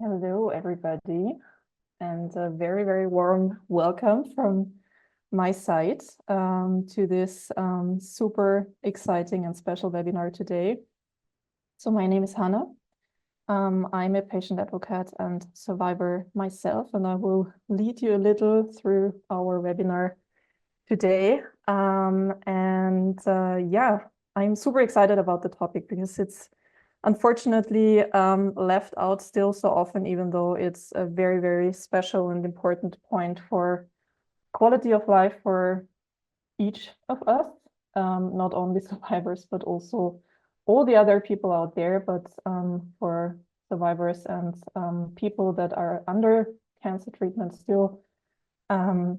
Hello, everybody, and a very, very warm welcome from my side to this super exciting and special webinar today. So my name is Hanna. I'm a patient advocate and survivor myself, and I will lead you a little through our webinar today. Yeah, I'm super excited about the topic because it's unfortunately left out still so often, even though it's a very, very special and important point for quality of life for each of us, not only survivors, but also all the other people out there, but for survivors and people that are under cancer treatment still,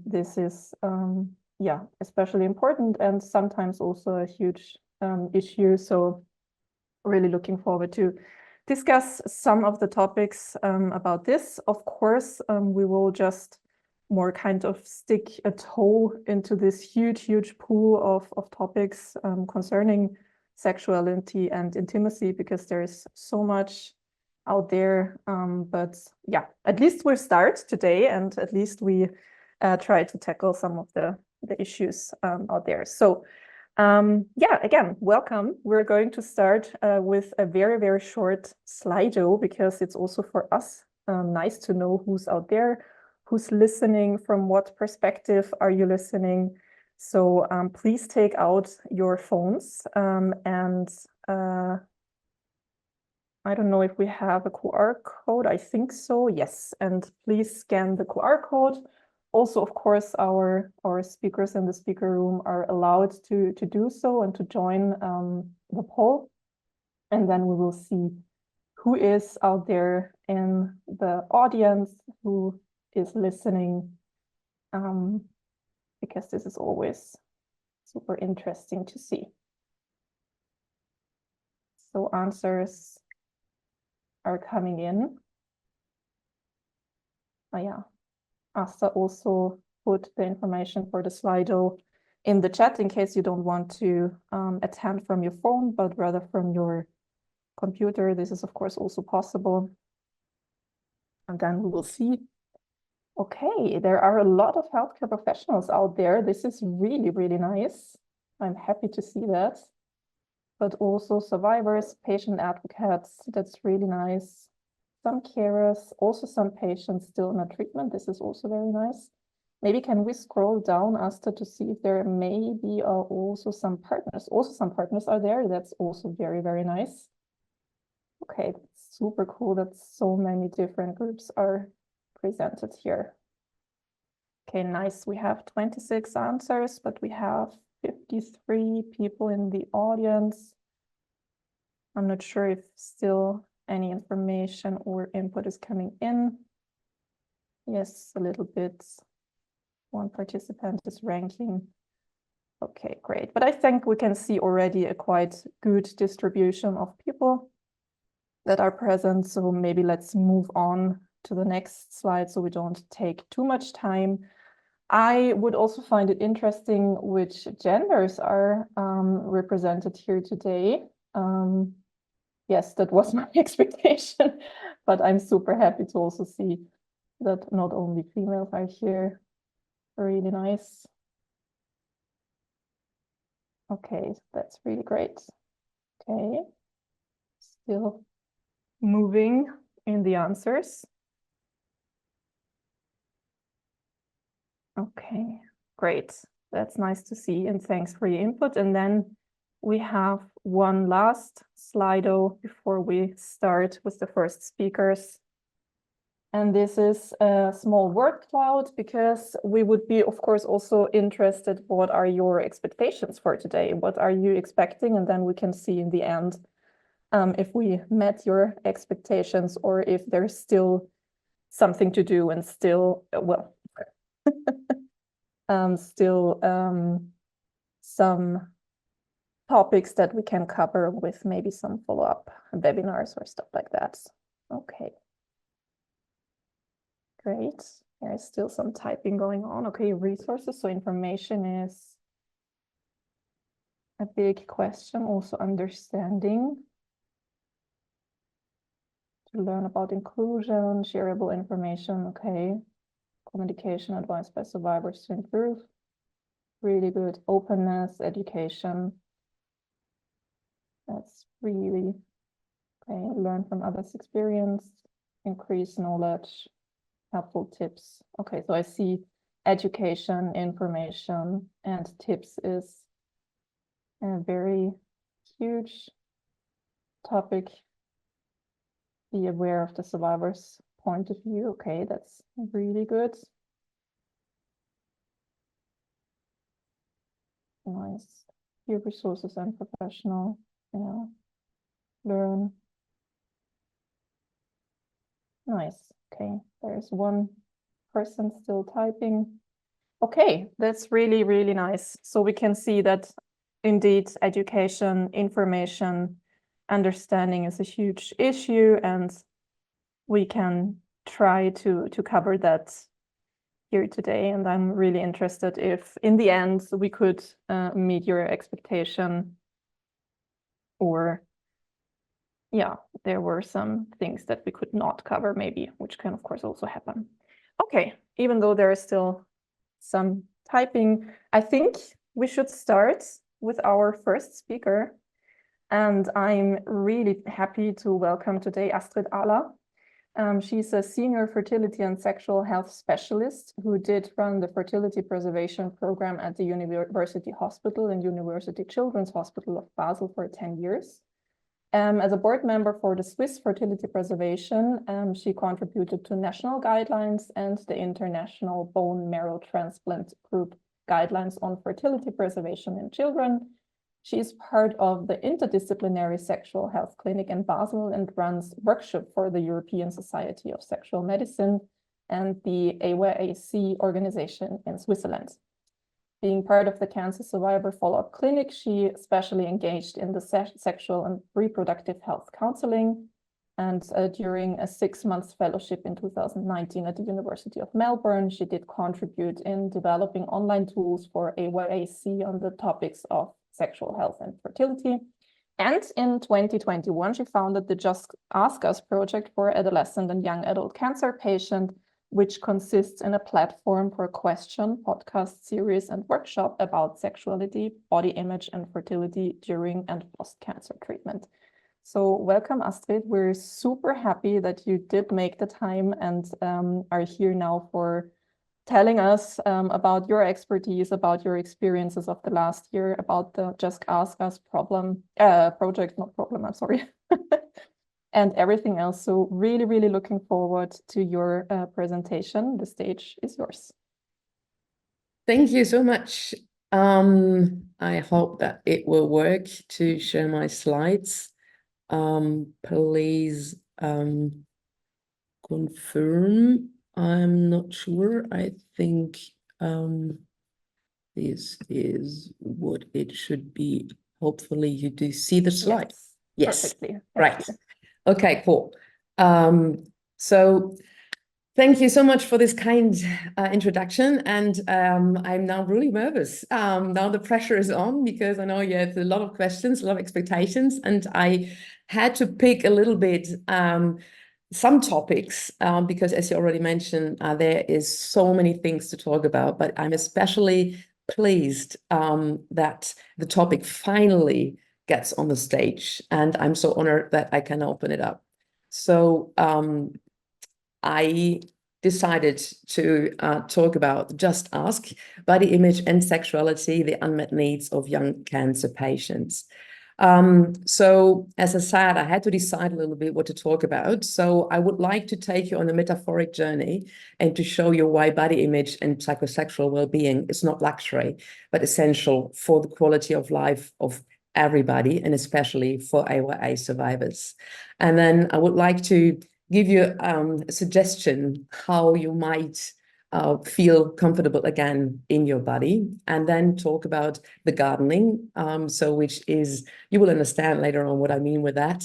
this is, yeah, especially important and sometimes also a huge issue. So really looking forward to discuss some of the topics about this. Of course, we will just more kind of stick a toe into this huge, huge pool of topics concerning sexuality and intimacy, because there is so much out there. But yeah, at least we'll start today, and at least we try to tackle some of the issues out there. So yeah, again, welcome. We're going to start with a very, very short slideshow, because it's also for us nice to know who's out there, who's listening, from what perspective are you listening. So please take out your phones and I don't know if we have a QR code. I think so, yes. And please scan the QR code. Also, of course, our speakers in the speaker room are allowed to do so and to join the poll. And then we will see who is out there in the audience, who is listening, because this is always super interesting to see. So answers are coming in. Oh yeah. Asta also put the information for the Slido in the chat in case you don't want to attend from your phone, but rather from your computer. This is, of course, also possible. And then we will see. Okay, there are a lot of healthcare professionals out there. This is really, really nice. I'm happy to see that. But also survivors, patient advocates, that's really nice. Some carers, also some patients still in a treatment. This is also very nice. Maybe can we scroll down, Asta, to see if there maybe are also some partners. Also some partners are there. That's also very, very nice. Okay, super cool that so many different groups are presented here. Okay, nice. We have 26 answers, but we have 53 people in the audience. I'm not sure if still any information or input is coming in. Yes, a little bit. One participant is ranking. Okay, great. But I think we can see already a quite good distribution of people that are present. So maybe let's move on to the next slide so we don't take too much time. I would also find it interesting which genders are represented here today. Yes, that was my expectation, but I'm super happy to also see that not only females are here. Really nice. Okay, that's really great. Okay, still moving in the answers. Okay, great. That's nice to see, and thanks for your input. And then we have one last Slido before we start with the first speakers. And this is a small word cloud, because we would be, of course, also interested, what are your expectations for today? What are you expecting? And then we can see in the end if we met your expectations, or if there's still something to do and still, well, still some topics that we can cover with maybe some follow-up webinars or stuff like that. Okay. Great. There's still some typing going on. Okay, resources. So information is a big question. Also understanding. to learn about inclusion, shareable information, okay. Communication advice by survivors to improve. Really good. Openness, education. That's really okay. Learn from others' experience, increase knowledge, helpful tips. Okay, so I see education, information, and tips is a very huge topic. Be aware of the survivor's point of view. Okay, that's really good. Nice. Hear resources and professional. Yeah. Learn. Nice. Okay, there's one person still typing. Okay, that's really, really nice. So we can see that indeed education, information, understanding is a huge issue, and we can try to cover that here today. And I'm really interested if in the end we could meet your expectation, or yeah, there were some things that we could not cover maybe, which can of course also happen. Okay, even though there is still some typing, I think we should start with our first speaker. And I'm really happy to welcome today Astrid Ahler. She's a senior fertility and sexual health specialist who did run the fertility preservation program at the University Hospital and University Children's Hospital of Basel for 10 years. As a board member for the Swiss fertility preservation, she contributed to national guidelines and the International Bone Marrow Transplant Group guidelines on fertility preservation in children. She is part of the Interdisciplinary Sexual Health Clinic in Basel and runs workshop for the European Society of Sexual Medicine and the AWAC organization in Switzerland. Being part of the Cancer Survivor Follow-up Clinic, she especially engaged in the sexual and reproductive health counseling. And during a 6-month fellowship in 2019 at the University of Melbourne, she did contribute in developing online tools for AWAC on the topics of sexual health and fertility. And in 2021, she founded the Just Ask Us project for adolescent and young adult cancer patients, which consists in a platform for question, podcast series, and workshop about sexuality, body image, and fertility during and post-cancer treatment. So welcome, Astrid. We're super happy that you did make the time and are here now for telling us about your expertise, about your experiences of the last year, about the Just Ask Us project, not problem, I'm sorry. And everything else. So really, really looking forward to your presentation. The stage is yours. Thank you so much. I hope that it will work to share my slides. Please confirm. I'm not sure. I think this is what it should be. Hopefully you do see the slide. Yes. Perfectly. Right. Okay, cool. So thank you so much for this kind introduction. And I'm now really nervous. Now the pressure is on because I know you have a lot of questions, a lot of expectations, and I had to pick a little bit some topics because, as you already mentioned, there is so many things to talk about, but I'm especially pleased that the topic finally gets on the stage, and I'm so honored that I can open it up. So I decided to talk about Just Ask, body image and sexuality, the unmet needs of young cancer patients. So as I said, I had to decide a little bit what to talk about. So I would like to take you on a metaphoric journey and to show you why body image and psychosexual well-being is not luxury, but essential for the quality of life of everybody, and especially for AYA survivors. And then I would like to give you a suggestion how you might feel comfortable again in your body, and then talk about the gardening, so which is, you will understand later on what I mean with that,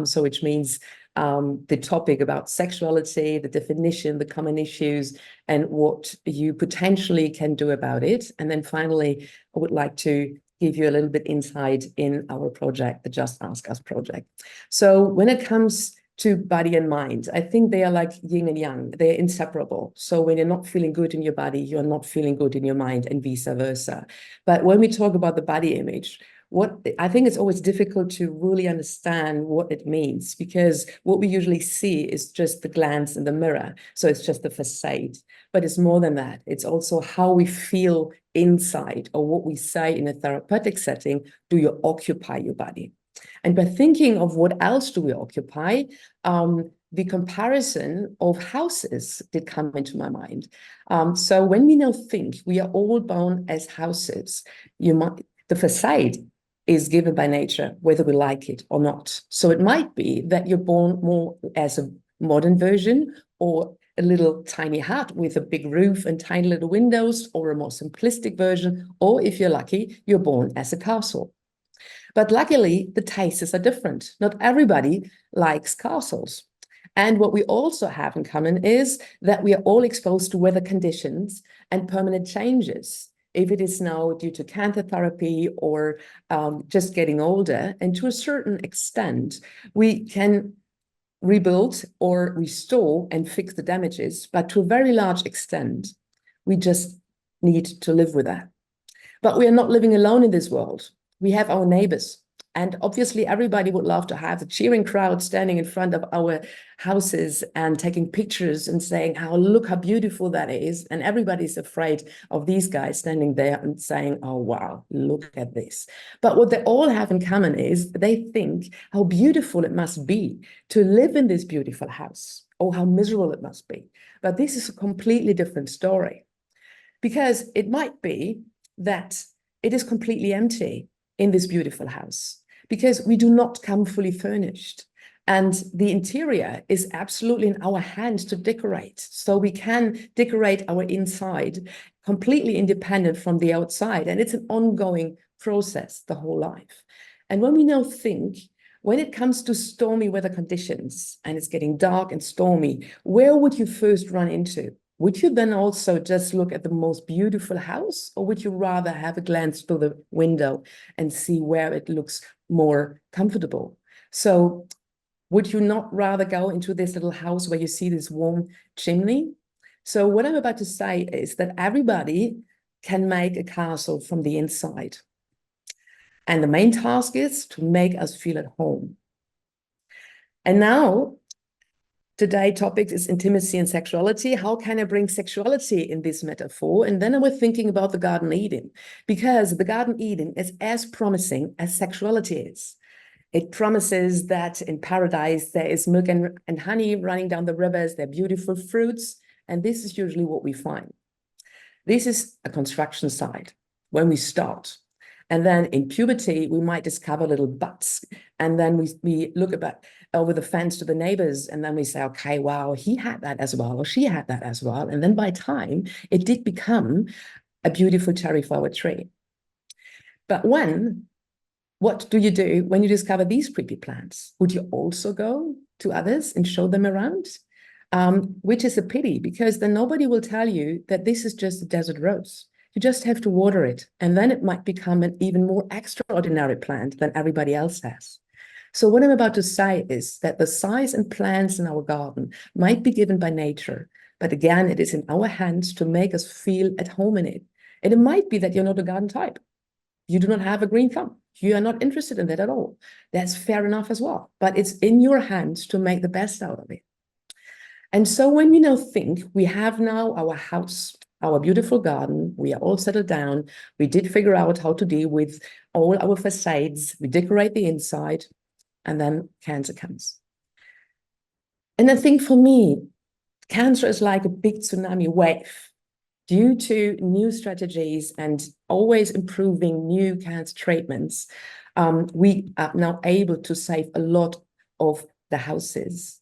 so which means the topic about sexuality, the definition, the common issues, and what you potentially can do about it. And then finally, I would like to give you a little bit insight in our project, the Just Ask Us project. So when it comes to body and mind. I think they are like yin and yang. They're inseparable. So when you're not feeling good in your body, you're not feeling good in your mind, and vice versa. But when we talk about the body image, what I think it's always difficult to really understand what it means, because what we usually see is just the glance in the mirror. So it's just the facade, but it's more than that. It's also how we feel inside, or what we say in a therapeutic setting. Do you occupy your body? And by thinking of what else do we occupy, the comparison of houses did come into my mind. So when we now think we are all born as houses, the facade is given by nature, whether we like it or not. So it might be that you're born more as a modern version, or a little tiny hut with a big roof and tiny little windows, or a more simplistic version, or if you're lucky, you're born as a castle. But luckily, the tastes are different. Not everybody likes castles. And what we also have in common is that we are all exposed to weather conditions and permanent changes. If it is now due to cancer therapy, or just getting older, and to a certain extent, we can rebuild or restore and fix the damages, but to a very large extent, we just need to live with that. But we are not living alone in this world. We have our neighbors. And obviously, everybody would love to have the cheering crowd standing in front of our houses and taking pictures and saying, look how beautiful that is. And everybody's afraid of these guys standing there and saying, oh, wow, look at this. But what they all have in common is they think how beautiful it must be to live in this beautiful house, or how miserable it must be. But this is a completely different story, because it might be that it is completely empty in this beautiful house, because we do not come fully furnished. And the interior is absolutely in our hands to decorate. So we can decorate our inside completely independent from the outside. And it's an ongoing process the whole life. And when we now think, when it comes to stormy weather conditions and it's getting dark and stormy, where would you first run into? Would you then also just look at the most beautiful house, or would you rather have a glance through the window and see where it looks more comfortable? So would you not rather go into this little house where you see this warm chimney? So what I'm about to say is that everybody can make a castle from the inside. And the main task is to make us feel at home. And now, today's topic is intimacy and sexuality. How can I bring sexuality in this metaphor? And then I was thinking about the Garden Eden, because the Garden Eden is as promising as sexuality is. It promises that in paradise, there is milk and honey running down the rivers, there are beautiful fruits, and this is usually what we find. This is a construction site when we start. And then in puberty, we might discover little butts. And then we look over the fence to the neighbors, and then we say, okay, wow, he had that as well, or she had that as well. And then by time, it did become a beautiful cherry flower tree. But what do you do when you discover these creepy plants? Would you also go to others and show them around? Which is a pity, because then nobody will tell you that this is just a desert rose. You just have to water it, and then it might become an even more extraordinary plant than everybody else has. So what I'm about to say is that the size and plants in our garden might be given by nature, but again, it is in our hands to make us feel at home in it. And it might be that you're not a garden type. You do not have a green thumb. You are not interested in that at all. That's fair enough as well, but it's in your hands to make the best out of it. And so when we now think we have now our house, our beautiful garden, we are all settled down, we did figure out how to deal with all our facades, we decorate the inside, and then cancer comes. And I think for me, cancer is like a big tsunami wave. Due to new strategies and always improving new cancer treatments, we are now able to save a lot of the houses,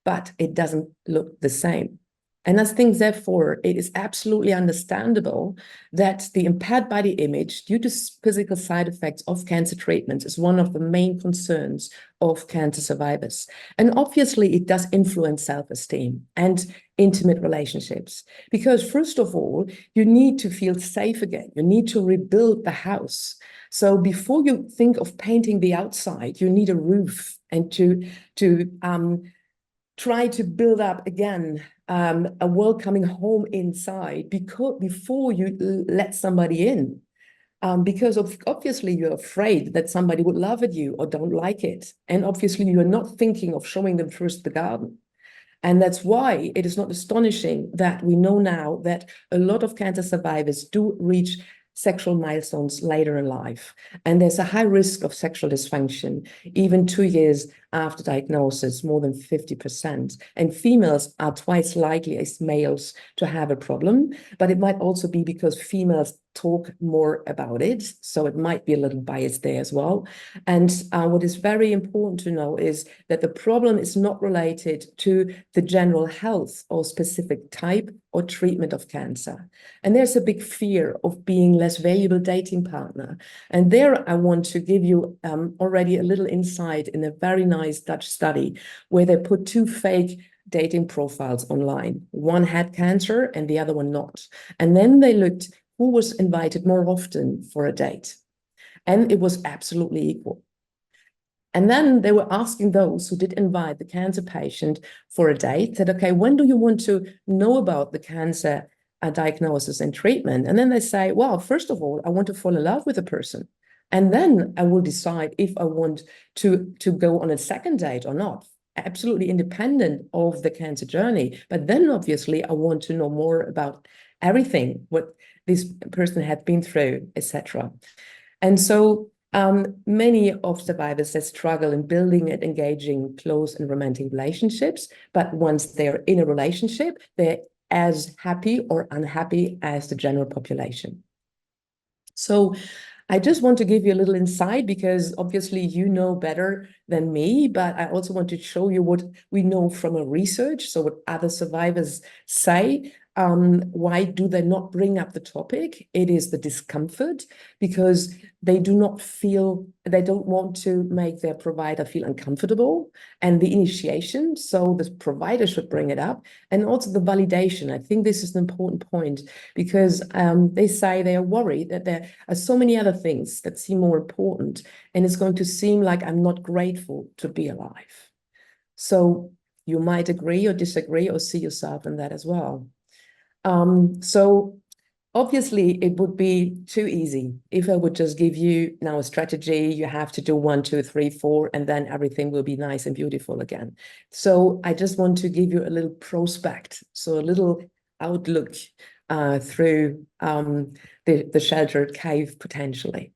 but it doesn't look the same. And I think, therefore, it is absolutely understandable that the impaired body image, due to physical side effects of cancer treatments, is one of the main concerns of cancer survivors. And obviously, it does influence self-esteem and intimate relationships. Because first of all, you need to feel safe again. You need to rebuild the house. So before you think of painting the outside, you need a roof and to try to build up again a welcoming home inside before you let somebody in. Because obviously you're afraid that somebody would laugh at you or don't like it. And obviously you're not thinking of showing them first the garden. And that's why it is not astonishing that we know now that a lot of cancer survivors do reach sexual milestones later in life. And there's a high risk of sexual dysfunction, even 2 years after diagnosis, more than 50%. And females are twice likely as males to have a problem, but it might also be because females talk more about it. So it might be a little biased there as well. And what is very important to know is that the problem is not related to the general health or specific type or treatment of cancer. And there's a big fear of being less valuable dating partner. And there I want to give you already a little insight in a very nice Dutch study where they put 2 fake dating profiles online. One had cancer and the other one not. And then they looked who was invited more often for a date. And it was absolutely equal. And then they were asking those who did invite the cancer patient for a date, said, okay, when do you want to know about the cancer diagnosis and treatment? And then they say, well, first of all, I want to fall in love with a person. And then I will decide if I want to go on a second date or not, absolutely independent of the cancer journey. But then obviously I want to know more about everything, what this person had been through, etc. And so many of survivors that struggle in building and engaging close and romantic relationships, but once they're in a relationship, they're as happy or unhappy as the general population. So I just want to give you a little insight because obviously you know better than me, but I also want to show you what we know from a research, so what other survivors say. Why do they not bring up the topic? It is the discomfort because they do not feel, they don't want to make their provider feel uncomfortable, and the initiation, so the provider should bring it up, and also the validation. I think this is an important point because they say they are worried that there are so many other things that seem more important, and it's going to seem like I'm not grateful to be alive. So you might agree or disagree or see yourself in that as well. So obviously it would be too easy if I would just give you now a strategy, you have to do 1, 2, 3, 4, and then everything will be nice and beautiful again. So I just want to give you a little prospect, so a little outlook through the sheltered cave potentially.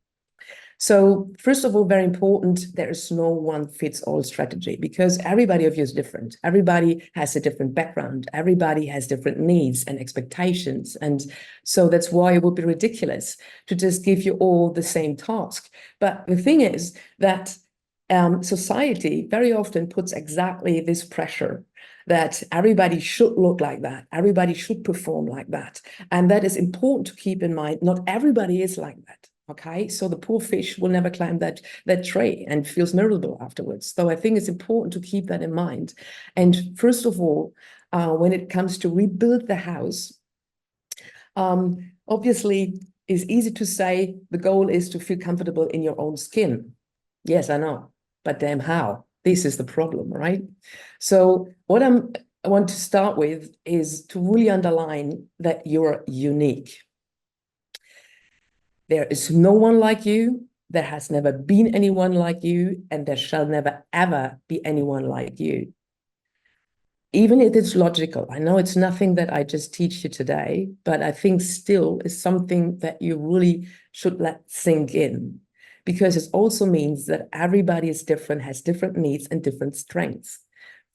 So first of all, very important, there is no one fits all strategy because everybody of you is different. Everybody has a different background. Everybody has different needs and expectations. And so that's why it would be ridiculous to just give you all the same task. But the thing is that society very often puts exactly this pressure that everybody should look like that. Everybody should perform like that. And that is important to keep in mind. Not everybody is like that. Okay, so the poor fish will never climb that tree and feels miserable afterwards. So I think it's important to keep that in mind. And first of all, when it comes to rebuild the house, obviously it's easy to say the goal is to feel comfortable in your own skin. Yes, I know, but damn how? This is the problem, right? So what I want to start with is to really underline that you're unique. There is no one like you. There has never been anyone like you, and there shall never, ever be anyone like you. Even if it's logical, I know it's nothing that I just teach you today, but I think still is something that you really should let sink in, because it also means that everybody is different, has different needs and different strengths.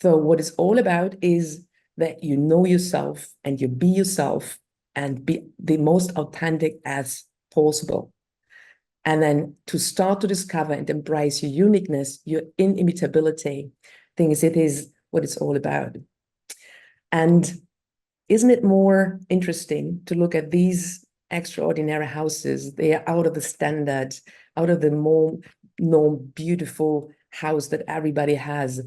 So what it's all about is that you know yourself and you be yourself and be the most authentic as possible. And then to start to discover and embrace your uniqueness, your inimitability, things it is what it's all about. And isn't it more interesting to look at these extraordinary houses? They are out of the standard, out of the norm beautiful house that everybody has.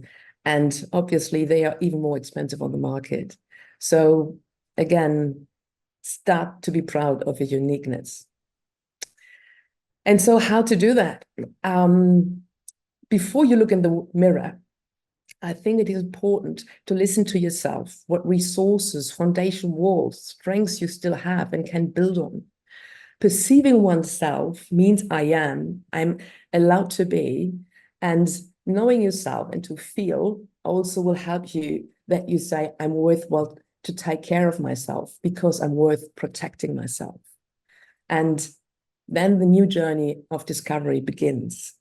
And obviously they are even more expensive on the market. So again, start to be proud of your uniqueness. And so how to do that? Before you look in the mirror, I think it is important to listen to yourself, what resources, foundation walls, strengths you still have and can build on. Perceiving oneself means I'm allowed to be, and knowing yourself and to feel also will help you that you say, I'm worthwhile to take care of myself because I'm worth protecting myself. And then the new journey of discovery begins.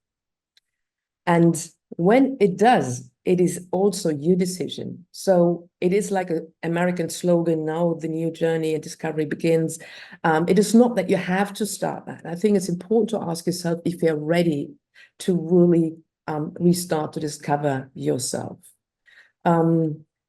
And when it does, it is also your decision. So it is like an American slogan, now the new journey and discovery begins. It is not that you have to start that. I think it's important to ask yourself if you're ready to really restart to discover yourself.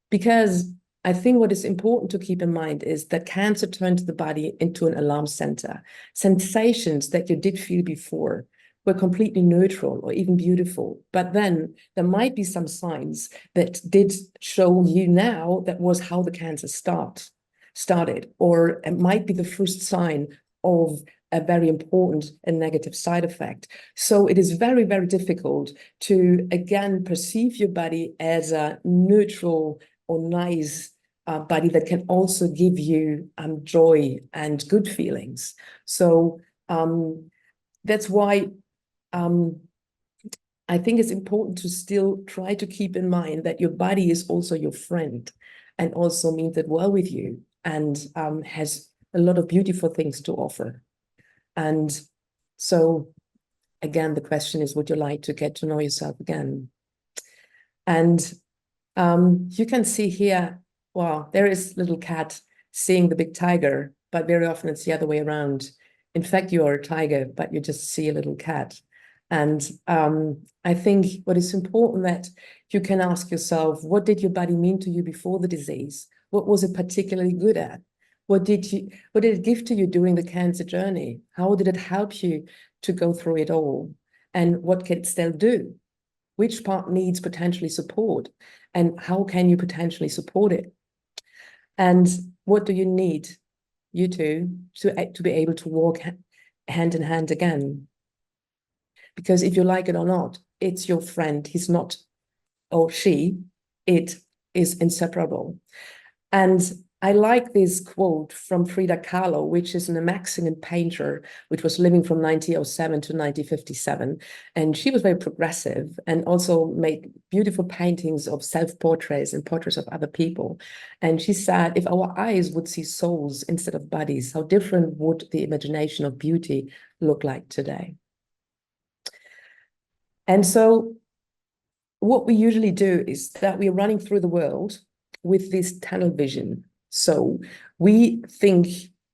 Because I think what is important to keep in mind is that cancer turns the body into an alarm center. Sensations that you did feel before were completely neutral or even beautiful. But then there might be some signs that did show you now that was how the cancer started, or it might be the first sign of a very important and negative side effect. So it is very, very difficult to, again, perceive your body as a neutral or nice body that can also give you joy and good feelings. So that's why I think it's important to still try to keep in mind that your body is also your friend and also means it well with you and has a lot of beautiful things to offer. And so, again, the question is, would you like to get to know yourself again? And you can see here, well, there is little cat seeing the big tiger, but very often it's the other way around. In fact, you are a tiger, but you just see a little cat. And I think what is important that you can ask yourself, what did your body mean to you before the disease? What was it particularly good at? What did it give to you during the cancer journey? How did it help you to go through it all? And what can it still do? Which part needs potentially support? And how can you potentially support it? And what do you need, you two, to be able to walk hand in hand again? Because if you like it or not, it's your friend. He's not, or she, it is inseparable. And I like this quote from Frida Kahlo, which is an Mexican painter, which was living from 1907 to 1957. And she was very progressive and also made beautiful paintings of self-portraits and portraits of other people. And she said, if our eyes would see souls instead of bodies, how different would the imagination of beauty look like today? And so what we usually do is that we're running through the world with this tunnel vision. So we think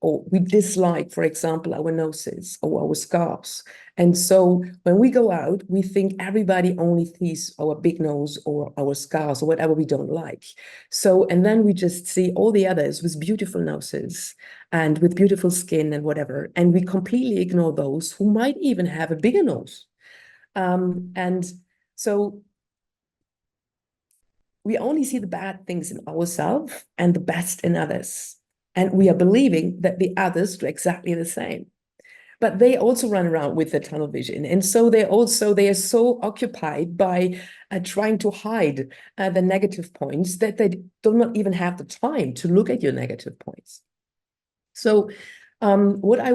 or we dislike, for example, our noses or our scarves. And so when we go out, we think everybody only sees our big nose or our scars or whatever we don't like. So, and then we just see all the others with beautiful noses and with beautiful skin and whatever. And we completely ignore those who might even have a bigger nose. And so we only see the bad things in ourselves and the best in others. And we are believing that the others do exactly the same. But they also run around with the tunnel vision. And so they are so occupied by trying to hide the negative points that they do not even have the time to look at your negative points. So what I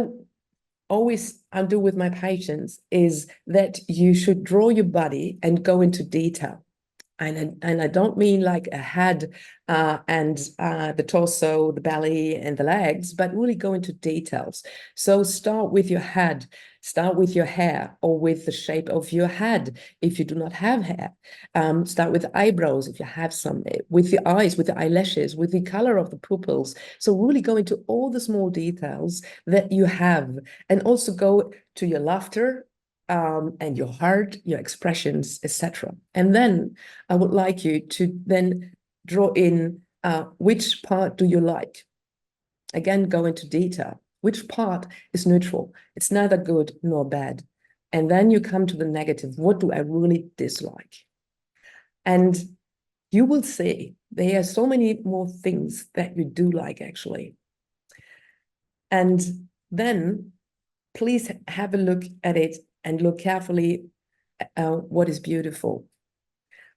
always do with my patients is that you should draw your body and go into detail. And I don't mean like a head and the torso, the belly, and the legs, but really go into details. So start with your head, start with your hair or with the shape of your head if you do not have hair. Start with the eyebrows if you have some, with the eyes, with the eyelashes, with the color of the pupils. So really go into all the small details that you have, and also go to your laughter, and your heart, your expressions, etc. And then I would like you to then draw in which part do you like? Again, go into detail. Which part is neutral? It's neither good nor bad. And then you come to the negative. What do I really dislike? And you will see there are so many more things that you do like, actually. And then please have a look at it and look carefully what is beautiful.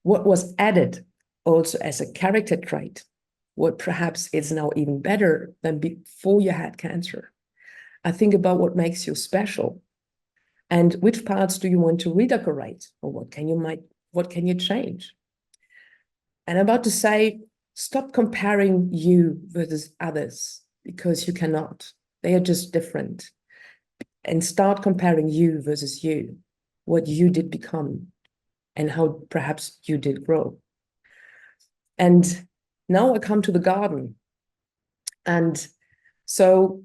what was added also as a character trait, what perhaps is now even better than before you had cancer. I think about what makes you special and which parts do you want to redecorate, or what can you change? And I'm about to say, stop comparing you versus others, because you cannot. They are just different. And start comparing you versus you, what you did become and how perhaps you did grow. And now I come to the garden. And so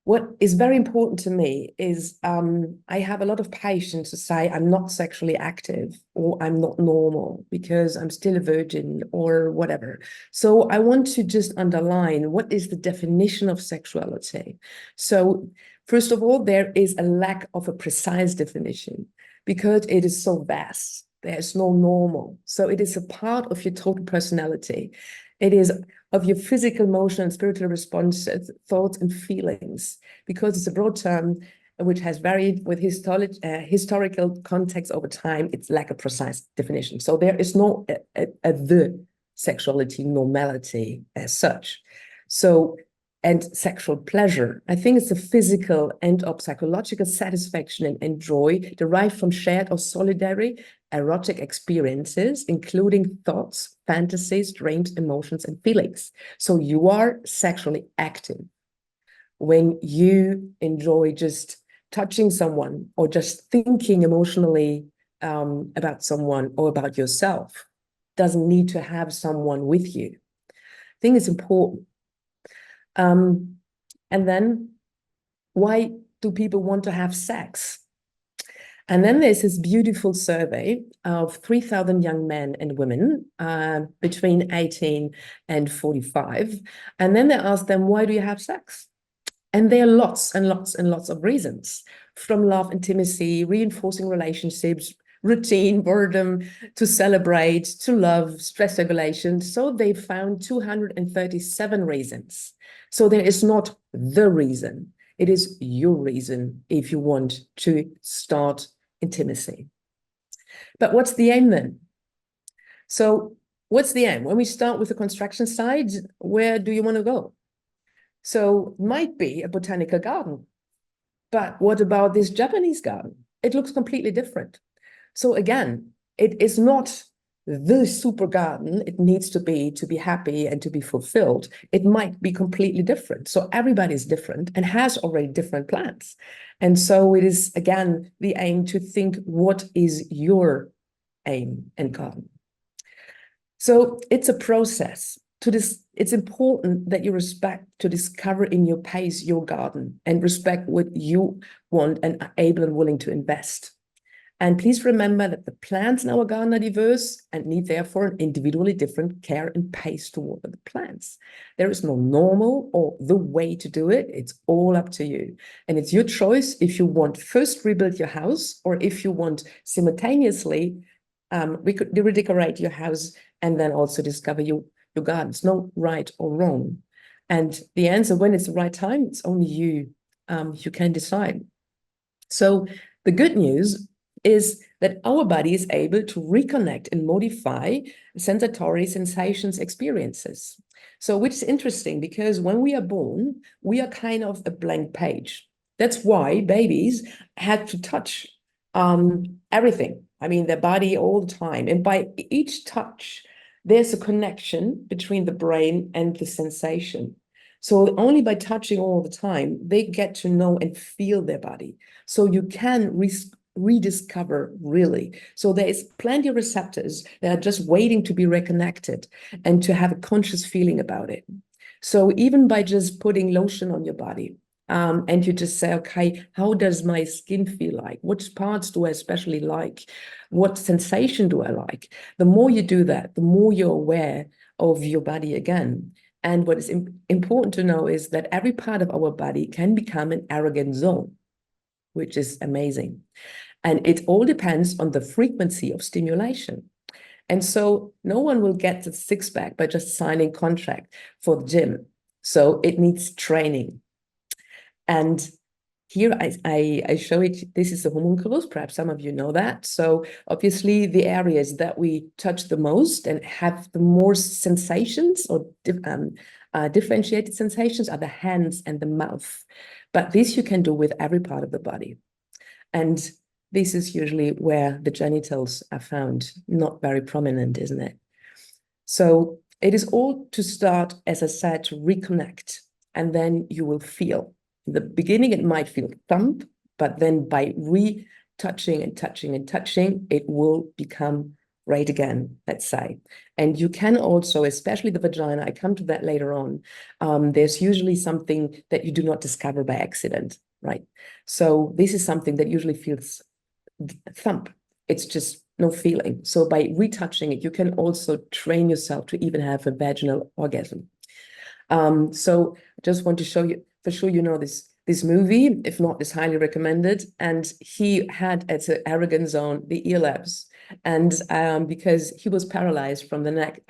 what is very important to me is I have a lot of patients who say I'm not sexually active or I'm not normal because I'm still a virgin or whatever. So I want to just underline what is the definition of sexuality. So first of all, there is a lack of a precise definition because it is so vast. There's no normal. So it is a part of your total personality. It is of your physical, emotional, and spiritual responses, thoughts, and feelings, because it's a broad term which has varied with historical context over time. It's like a precise definition. So there is no the sexuality normality as such. So, and sexual pleasure, I think it's a physical and of psychological satisfaction and joy derived from shared or solidary erotic experiences, including thoughts, fantasies, dreams, emotions, and feelings. So you are sexually active when you enjoy just touching someone or just thinking emotionally about someone or about yourself. Doesn't need to have someone with you. I think it's important. And then why do people want to have sex? And then there's this beautiful survey of 3,000 young men and women between 18 and 45. And then they ask them, why do you have sex? And there are lots and lots and lots of reasons, from love, intimacy, reinforcing relationships, routine, boredom, to celebrate, to love, stress regulation. So they found 237 reasons. So there is not the reason. It is your reason if you want to start intimacy. But what's the aim then? So what's the aim? When we start with the construction side, where do you want to go? So it might be a botanical garden. But what about this Japanese garden? It looks completely different. So again, it is not the super garden it needs to be happy and to be fulfilled. It might be completely different. So everybody's different and has already different plans. And so it is, again, the aim to think, what is your aim and garden? So it's a process. It's important that you respect to discover in your pace your garden and respect what you want and are able and willing to invest. And please remember that the plants in our garden are diverse and need therefore an individually different care and pace toward the plants. There is no normal or the way to do it. It's all up to you. And it's your choice if you want first rebuild your house or if you want simultaneously redecorate your house and then also discover your gardens. No right or wrong. And the answer, when it's the right time, it's only you. You can decide. So the good news is that our body is able to reconnect and modify sensatory sensations experiences. So which is interesting because when we are born, we are kind of a blank page. That's why babies had to touch everything. I mean, their body all the time. And by each touch, there's a connection between the brain and the sensation. So only by touching all the time, they get to know and feel their body. So you can rediscover really. So there is plenty of receptors that are just waiting to be reconnected and to have a conscious feeling about it. So even by just putting lotion on your body, and you just say, okay, how does my skin feel like? Which parts do I especially like? What sensation do I like? The more you do that, the more you're aware of your body again. And what is important to know is that every part of our body can become an erogen zone, which is amazing. And it all depends on the frequency of stimulation. And so no one will get the six-pack by just signing contract for the gym. So it needs training. And here I show it. This is the homunculus. Perhaps some of you know that. So obviously the areas that we touch the most and have the more sensations or differentiated sensations are the hands and the mouth. But this you can do with every part of the body. And this is usually where the genitals are found, not very prominent, isn't it? So it is all to start, as I said, to reconnect, and then you will feel. In the beginning, it might feel thump, but then by retouching and touching and touching, it will become right again, let's say. And you can also, especially the vagina, I come to that later on, there's usually something that you do not discover by accident, right? So this is something that usually feels thump. It's just no feeling. So by retouching it, you can also train yourself to even have a vaginal orgasm. So I just want to show you, for sure you know this movie, if not, it's highly recommended. And he had at the erogen zone the ear labs, and because he was paralyzed from the neck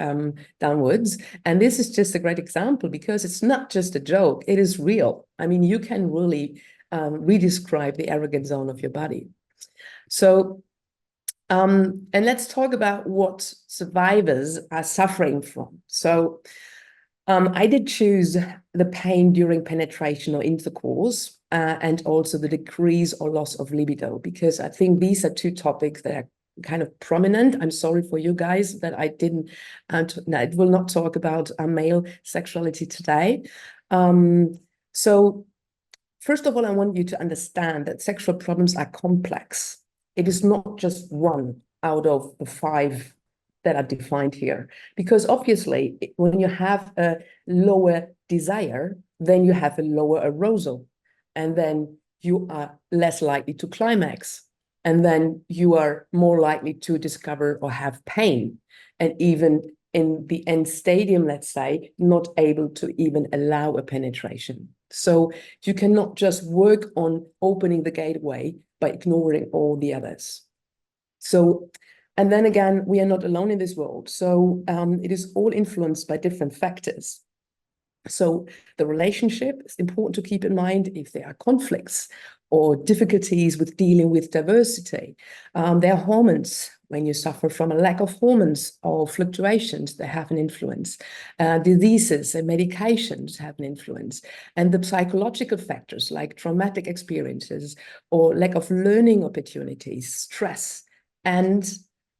downwards. And this is just a great example because it's not just a joke, it is real. I mean, you can really redescribe the erogen zone of your body. So, and let's talk about what survivors are suffering from. So, I did choose the pain during penetration or intercourse, and also the decrease or loss of libido, because I think these are two topics that are kind of prominent. I'm sorry for you guys that I didn't, I will not talk about male sexuality today. So, first of all, I want you to understand that sexual problems are complex. It is not just one out of the 5 that are defined here. Because obviously, when you have a lower desire, then you have a lower arousal. And then you are less likely to climax. And then you are more likely to discover or have pain. And even in the end stadium, let's say, not able to even allow a penetration. So you cannot just work on opening the gateway by ignoring all the others. So, and then again, we are not alone in this world. So it is all influenced by different factors. So the relationship is important to keep in mind if there are conflicts or difficulties with dealing with diversity. There are hormones. When you suffer from a lack of hormones or fluctuations, they have an influence. Diseases and medications have an influence. And the psychological factors like traumatic experiences or lack of learning opportunities, stress, and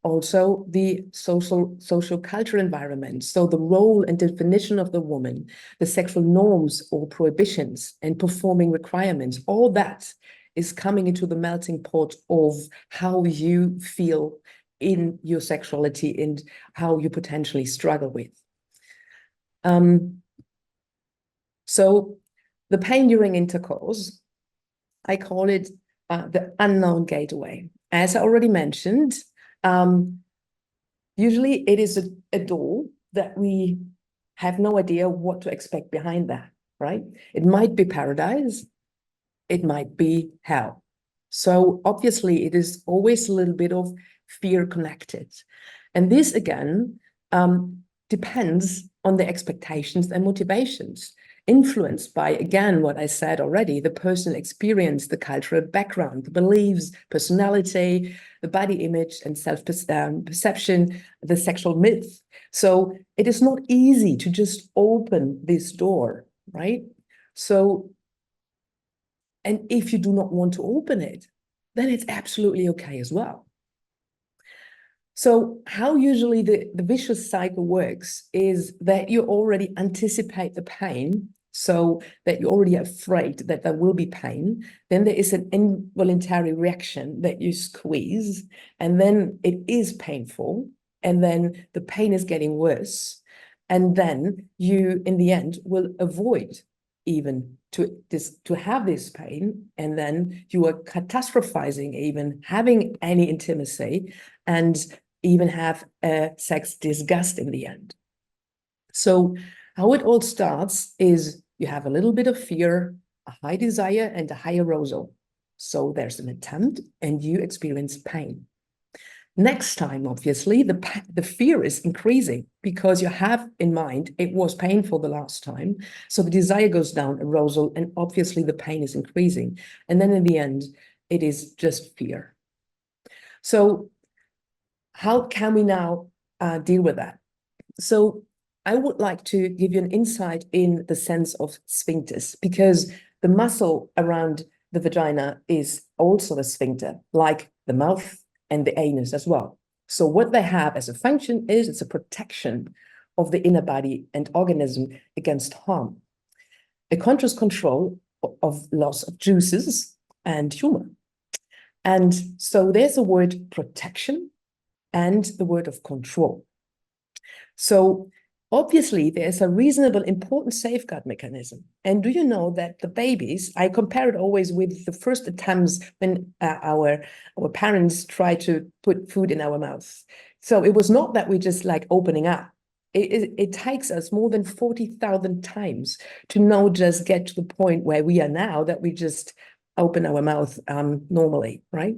also the social cultural environment. So the role and definition of the woman, the sexual norms or prohibitions and performing requirements, all that is coming into the melting pot of how you feel in your sexuality and how you potentially struggle with. So the pain during intercourse, I call it the unknown gateway. As I already mentioned, usually it is a door that we have no idea what to expect behind that, right? It might be paradise, it might be hell. So obviously it is always a little bit of fear connected. And this again depends on the expectations and motivations, influenced by, again, what I said already, the personal experience, the cultural background, the beliefs, personality, the body image and self-perception, the sexual myth. So it is not easy to just open this door, right? So, and if you do not want to open it, then it's absolutely okay as well. So how usually the vicious cycle works is that you already anticipate the pain, so that you're already afraid that there will be pain. Then there is an involuntary reaction that you squeeze, and then it is painful, and then the pain is getting worse. And then you, in the end, will avoid even to have this pain, and then you are catastrophizing even having any intimacy, and even have sex disgust in the end. So how it all starts is you have a little bit of fear, a high desire, and a high arousal. So there's an attempt and you experience pain. Next time, obviously, the fear is increasing because you have in mind it was painful the last time. So the desire goes down, arousal, and obviously the pain is increasing. And then in the end, it is just fear. So how can we now deal with that? So I would like to give you an insight in the sense of sphincters, because the muscle around the vagina is also a sphincter, like the mouth and the anus as well. So what they have as a function is it's a protection of the inner body and organism against harm, a conscious control of loss of juices and humor. And so there's a word protection and the word of control. So obviously, there's a reasonable, important safeguard mechanism. And do you know that the babies, I compare it always with the first attempts when our parents tried to put food in our mouth. So it was not that we just like opening up. It takes us more than 40,000 times to now just get to the point where we are now, that we just open our mouth normally, right?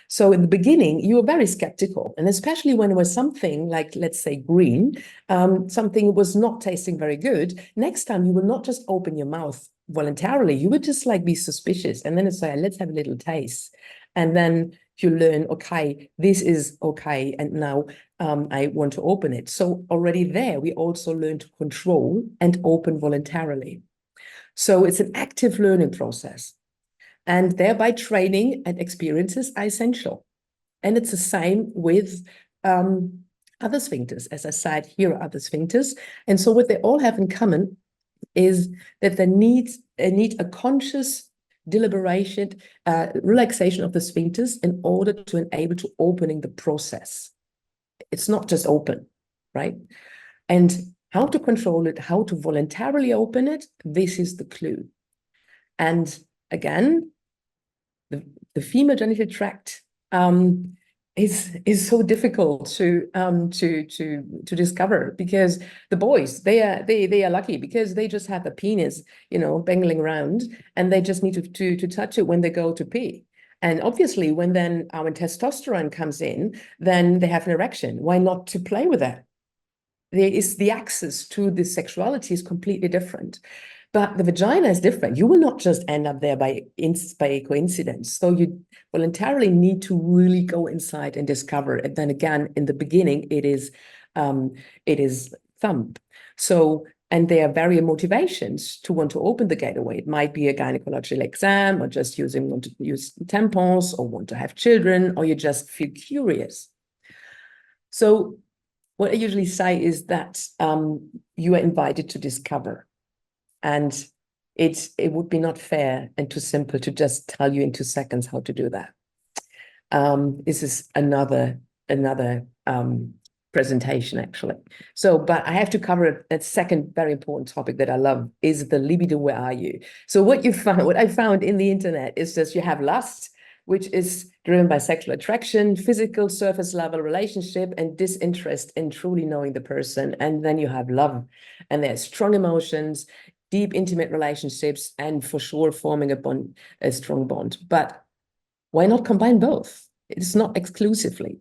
So in the beginning, you were very skeptical, and especially when it was something like, let's say, green, something was not tasting very good. Next time, you will not just open your mouth voluntarily, you would just like be suspicious, and then it's like, let's have a little taste. And then you learn, okay, this is okay, and now I want to open it. So already there, we also learn to control and open voluntarily. So it's an active learning process. And thereby training and experiences are essential. And it's the same with other sphincters. As I said, here are other sphincters. And so what they all have in common is that they need a conscious deliberation, relaxation of the sphincters in order to enable to opening the process. It's not just open, right? And how to control it, how to voluntarily open it, this is the clue. And again, the female genital tract is so difficult to discover, because the boys, they are lucky because they just have a penis, bangling around, and they just need to touch it when they go to pee. And obviously, when testosterone comes in, then they have an erection. Why not to play with that? There is the access to the sexuality is completely different. But the vagina is different. You will not just end up there by coincidence. So you voluntarily need to really go inside and discover. And then again, in the beginning, it is thumb. So, and there are various motivations to want to open the gateway. It might be a gynecological exam, or just want to use tampons, or want to have children, or you just feel curious. So what I usually say is that you are invited to discover. And it would be not fair and too simple to just tell you in 2 seconds how to do that. This is another presentation, actually. So, but I have to cover a second very important topic that I love, is the libido. Where are you? So what I found in the internet is just you have lust, which is driven by sexual attraction, physical surface level relationship, and disinterest in truly knowing the person. And then you have love, and there's strong emotions, deep intimate relationships, and for sure forming a strong bond. But why not combine both? It's not exclusively.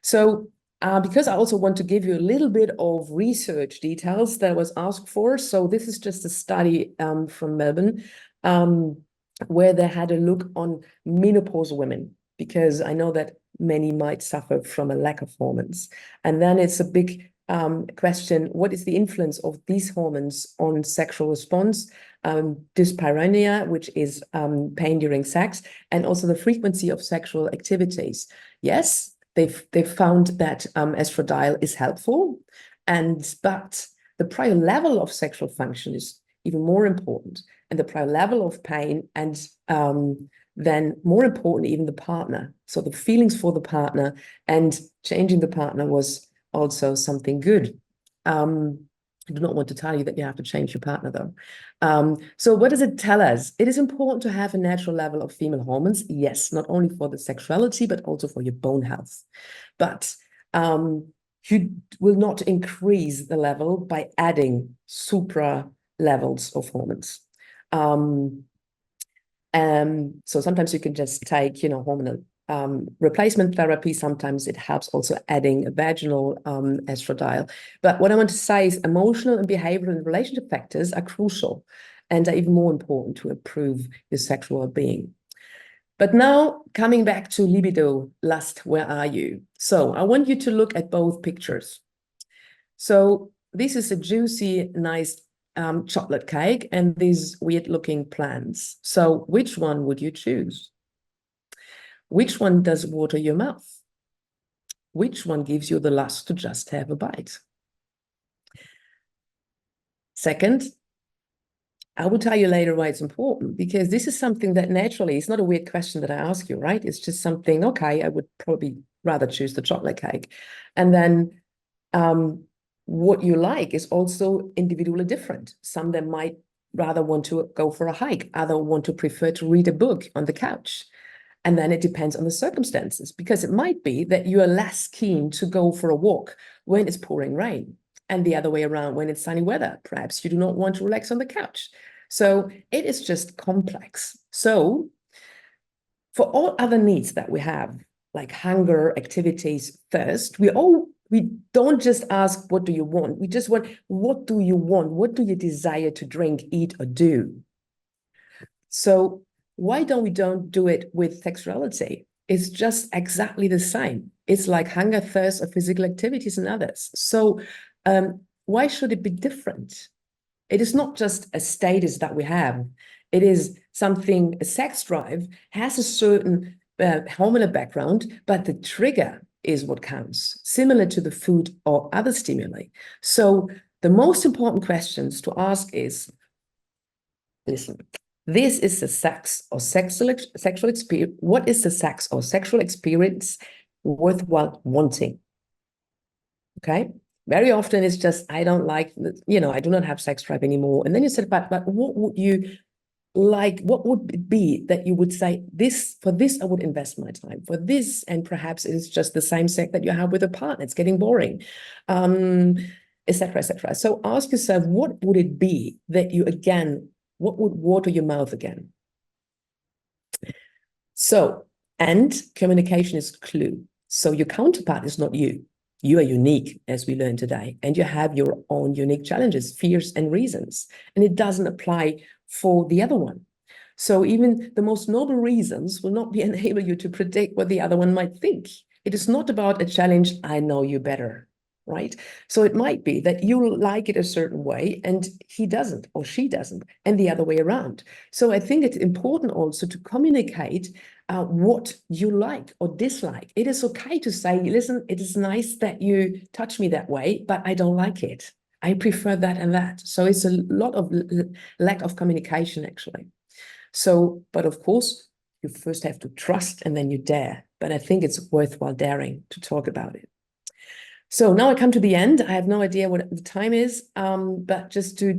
So because I also want to give you a little bit of research details that was asked for. So this is just a study from Melbourne, where they had a look on menopausal women, because I know that many might suffer from a lack of hormones. And then it's a big question, what is the influence of these hormones on sexual response, dyspareunia, which is pain during sex, and also the frequency of sexual activities. Yes, they've found that estradiol is helpful, but the prior level of sexual function is even more important, and the prior level of pain, and then more important, even the partner. So the feelings for the partner, and changing the partner was also something good. I do not want to tell you that you have to change your partner, though. So what does it tell us? It is important to have a natural level of female hormones, yes, not only for the sexuality, but also for your bone health. But you will not increase the level by adding supra levels of hormones. So sometimes you can just take, hormonal replacement therapy. Sometimes it helps also adding a vaginal estradiol. But what I want to say is emotional and behavioral and relationship factors are crucial and are even more important to improve your sexual well-being. But now coming back to libido, lust, where are you? So I want you to look at both pictures. So this is a juicy, nice chocolate cake and these weird looking plants. So which one would you choose? Which one does water your mouth? Which one gives you the lust to just have a bite? Second, I will tell you later why it's important, because this is something that naturally, it's not a weird question that I ask you, right? It's just something, okay, I would probably rather choose the chocolate cake. And then what you like is also individually different. Some that might rather want to go for a hike, other want to prefer to read a book on the couch. And then it depends on the circumstances, because it might be that you are less keen to go for a walk when it's pouring rain, and the other way around when it's sunny weather. Perhaps you do not want to relax on the couch. So it is just complex. So for all other needs that we have, like hunger, activities, thirst, we don't just ask, what do you want? We just want, what do you want? What do you desire to drink, eat, or do? So why don't we do it with sexuality? It's just exactly the same. It's like hunger, thirst, or physical activities and others. So why should it be different? It is not just a status that we have. It is something, a sex drive has a certain hormonal background, but the trigger is what counts, similar to the food or other stimuli. So the most important questions to ask is, listen, this is the sex or sexual experience. What is the sex or sexual experience worthwhile wanting? Okay. Very often it's just, I don't like, I do not have sex drive anymore. And then you said, but what would you like? What would it be that you would say, for this, I would invest my time for this? And perhaps it's just the same sex that you have with a partner. It's getting boring, et cetera, et cetera. So ask yourself, what would it be that you, again, what would water your mouth again? So, and communication is clue. So your counterpart is not you. You are unique, as we learned today, and you have your own unique challenges, fears, and reasons. And it doesn't apply for the other one. So even the most noble reasons will not be enable you to predict what the other one might think. It is not about a challenge, I know you better, right? So it might be that you like it a certain way and he doesn't or she doesn't, and the other way around. So I think it's important also to communicate what you like or dislike. It is okay to say, listen, it is nice that you touch me that way, but I don't like it. I prefer that and that. So it's a lot of lack of communication, actually. So, but of course, you first have to trust and then you dare. But I think it's worthwhile daring to talk about it. So now I come to the end. I have no idea what the time is, but just to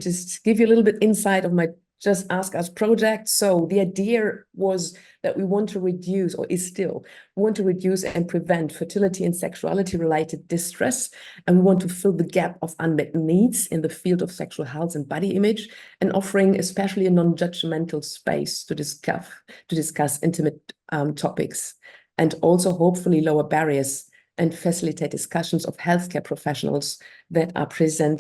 give you a little bit insight of my Just Ask Us project. So the idea was that we want to reduce, or is still, want to reduce and prevent fertility and sexuality related distress. And we want to fill the gap of unmet needs in the field of sexual health and body image, and offering especially a non-judgmental space to discuss intimate topics, and also hopefully lower barriers and facilitate discussions of healthcare professionals that are present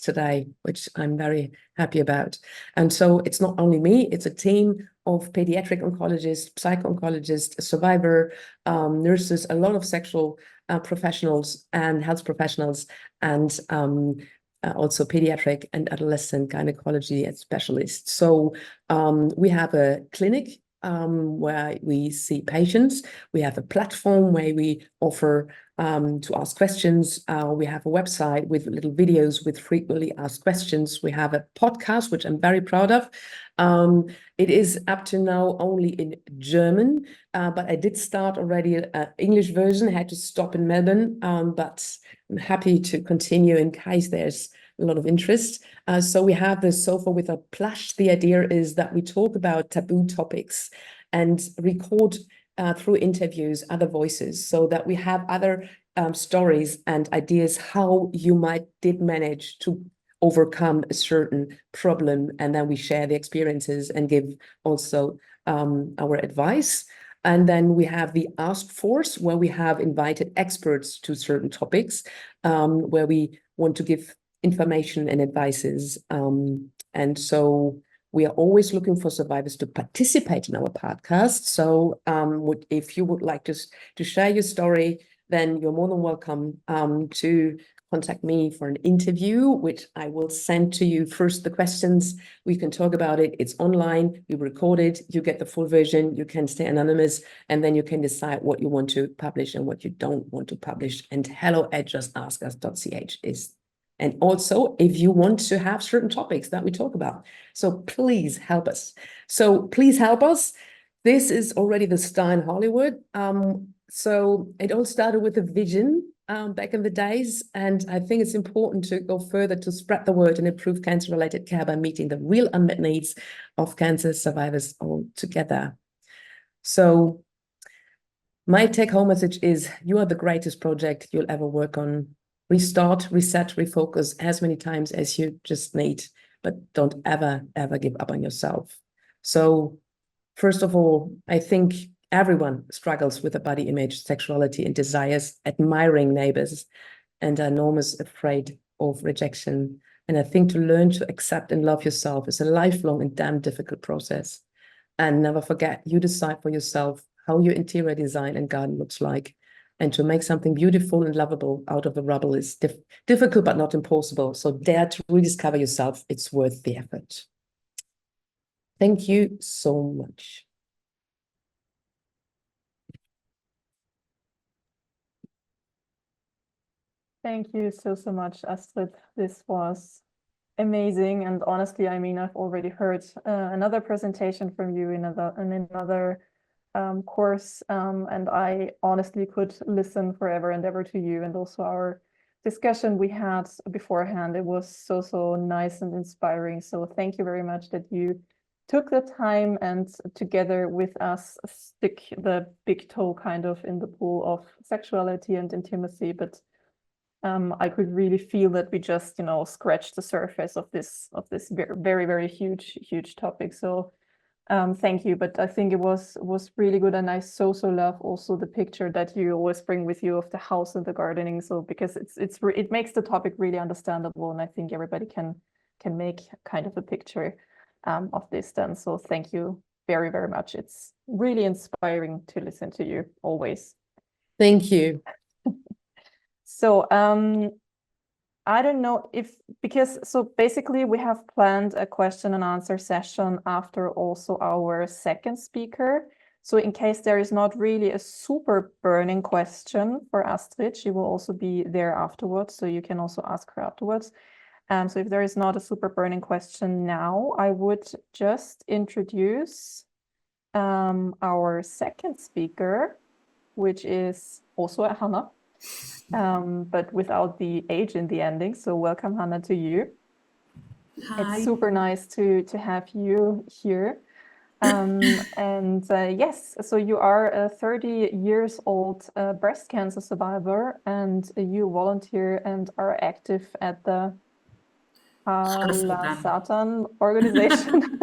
today, which I'm very happy about. And so it's not only me, it's a team of pediatric oncologists, psycho-oncologists, survivor, nurses, a lot of sexual professionals and health professionals, and also pediatric and adolescent gynecology and specialists. So we have a clinic where we see patients. We have a platform where we offer to ask questions. We have a website with little videos with frequently asked questions. We have a podcast, which I'm very proud of. It is up to now only in German, but I did start already an English version. I had to stop in Melbourne, but I'm happy to continue in case there's a lot of interest. So we have this sofa with a plush. The idea is that we talk about taboo topics and record through interviews other voices, so that we have other stories and ideas how you did manage to overcome a certain problem, and then we share the experiences and give also our advice. And then we have the Ask Force, where we have invited experts to certain topics, where we want to give information and advices. And so we are always looking for survivors to participate in our podcast. So if you would like to share your story, then you're more than welcome to contact me for an interview, which I will send to you first the questions. We can talk about it. It's online. We record it. You get the full version. You can stay anonymous, and then you can decide what you want to publish and what you don't want to publish. And hello@justaskus.ch is. And also, if you want to have certain topics that we talk about. So please help us. So please help us. This is already the star in Hollywood. So it all started with a vision back in the days. And I think it's important to go further to spread the word and improve cancer-related care by meeting the real unmet needs of cancer survivors all together. So my take-home message is you are the greatest project you'll ever work on. Restart, reset, refocus as many times as you just need, but don't ever, ever give up on yourself. So first of all, I think everyone struggles with a body image, sexuality, and desires, admiring neighbors, and are enormous afraid of rejection. And I think to learn to accept and love yourself is a lifelong and damn difficult process. And never forget, you decide for yourself how your interior design and garden looks like. And to make something beautiful and lovable out of the rubble is difficult, but not impossible. So dare to rediscover yourself. It's worth the effort. Thank you so much. Thank you so much, Astrid. This was amazing. And honestly, I mean, I've already heard another presentation from you in another course, and I honestly could listen forever and ever to you. And also our discussion we had beforehand, it was so nice and inspiring. So thank you very much that you took the time and together with us stick the big toe kind of in the pool of sexuality and intimacy. But I could really feel that we just, scratched the surface of this very huge topic. So thank you. But I think it was really good, and I so love also the picture that you always bring with you of the house and the gardening. So because it makes the topic really understandable, and I think everybody can make kind of a picture of this then. So thank you very much. It's really inspiring to listen to you always. Thank you. So I don't know so basically we have planned a question and answer session after also our second speaker. So in case there is not really a super burning question for Astrid, she will also be there afterwards. So you can also ask her afterwards. So if there is not a super burning question now, I would just introduce our second speaker, which is also a Hannah. But without the age in the ending. So welcome, Hanna, to you. Hi. It's super nice to have you here. And yes, so you are a 30 years old breast cancer survivor, and you volunteer and are active at the Satan organization.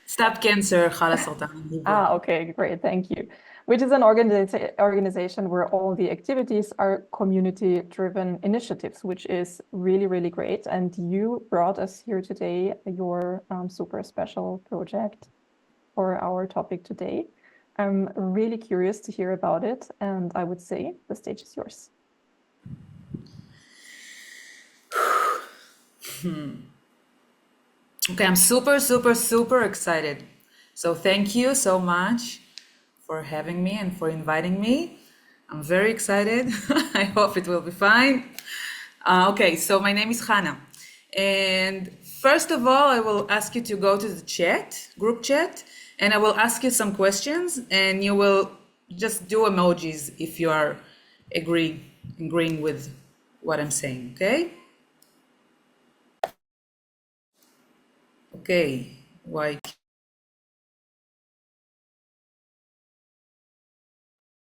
Stop Cancer, Satan. Okay, great, thank you. Which is an organization where all the activities are community-driven initiatives, which is really great. And you brought us here today your super special project for our topic today. I'm really curious to hear about it, and I would say the stage is yours. Okay, I'm super excited. So thank you so much for having me and for inviting me. I'm very excited. I hope it will be fine. Okay, so my name is Hannah. And first of all, I will ask you to go to the group chat, and I will ask you some questions, and you will just do emojis if you are agreeing with what I'm saying, okay? Okay, why?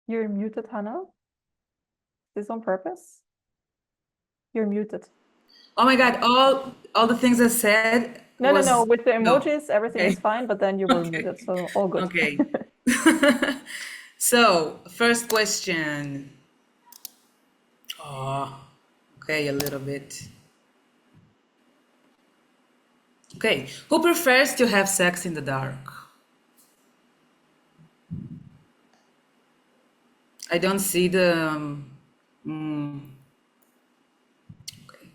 You're muted, Hannah. Is this on purpose? You're muted. Oh my God, all the things I said No, was... with the emojis, No. everything Okay. is fine, but then you were Okay. muted, so all good. Okay. So, first question. Oh, okay, a little bit. Okay, who prefers to have sex in the dark? I don't see the. Okay.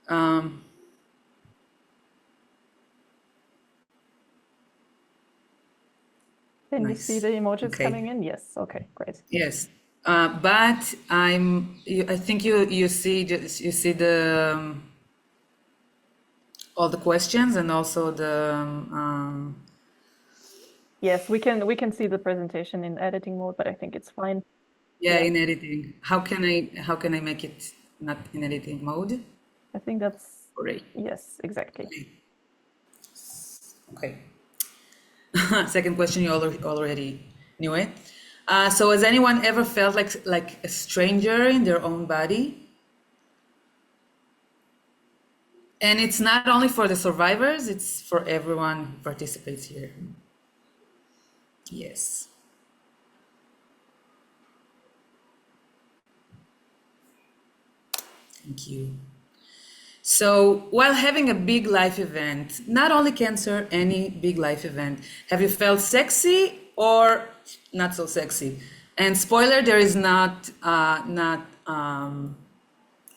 Um, Can you see nice. the emojis Okay. coming in? Yes. Okay, great. Yes, but I think you see the all the questions and also the Yes, we can see the presentation in editing mode, but I think it's fine. yeah, Yeah. in editing. How can I make it not in editing mode? I think that's Great. yes, exactly. Okay. Second question, you already knew it. So has anyone ever felt like a stranger in their own body? And it's not only for the survivors, it's for everyone who participates here. Yes. Thank you. So while having a big life event, not only cancer, any big life event, have you felt sexy or not so sexy? And spoiler, there is not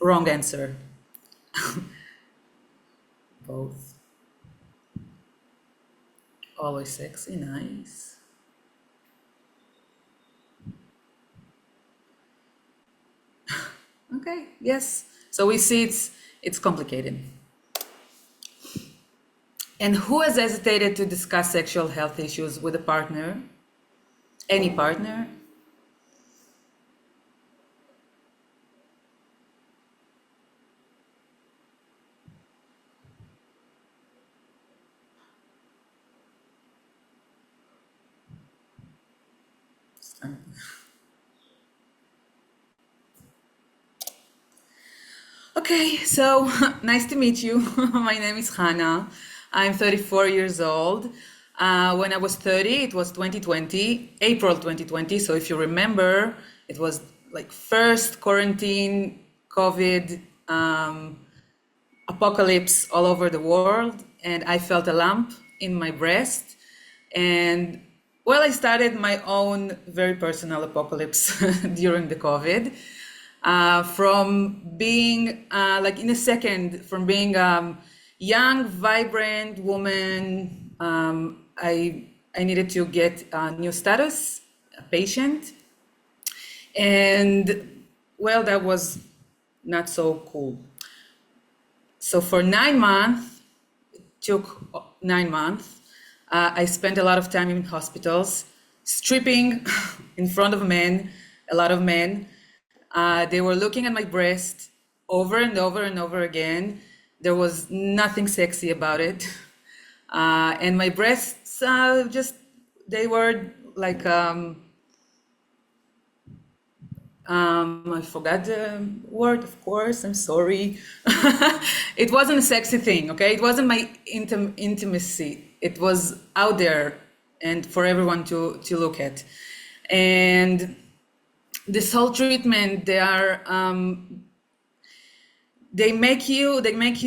wrong answer. Both. Always sexy, nice. Okay, yes. So we see it's complicated. And who has hesitated to discuss sexual health issues with a partner? Any partner? Okay, so nice to meet you. My name is Hannah. I'm 34 years old. When I was 30, it was 2020, April 2020. So if you remember, it was like first quarantine, COVID, apocalypse all over the world. And I felt a lump in my breast. And well, I started my own very personal apocalypse during the COVID. From being like in a second, from being young, vibrant woman, I needed to get a new status, a patient, and well, that was not so cool. So for 9 months, took 9 months. I spent a lot of time in hospitals, stripping in front of men, a lot of men. They were looking at my breast over and over and over again. There was nothing sexy about it. And my breasts they were like, I forgot the word, of course, I'm sorry. It wasn't a sexy thing, okay? It wasn't my intimacy. It was out there and for everyone to look at. And this whole treatment, they make you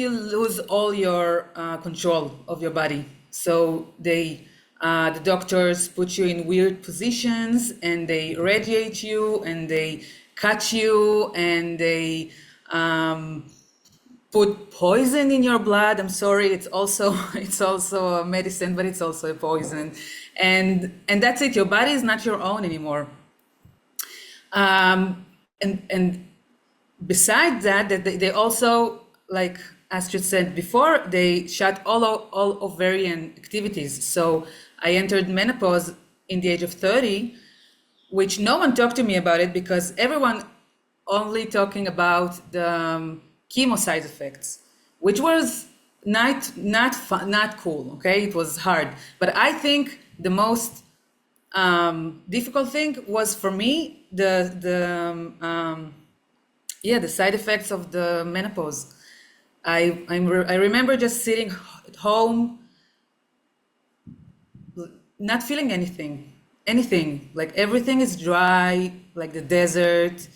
lose all your control of your body. So the doctors put you in weird positions and they radiate you and they cut you and they put poison in your blood. I'm sorry, it's also a medicine, but it's also a poison. And that's it. Your body is not your own anymore. And besides that, they also, like Astrid said before, they shut all ovarian activities. So I entered menopause in the age of 30, which no one talked to me about it because everyone only talking about the chemo side effects, which was not fun, not cool. Okay, it was hard. But I think the most difficult thing was for me the side effects of the menopause. I remember just sitting at home, not feeling anything. Like everything is dry, like the desert.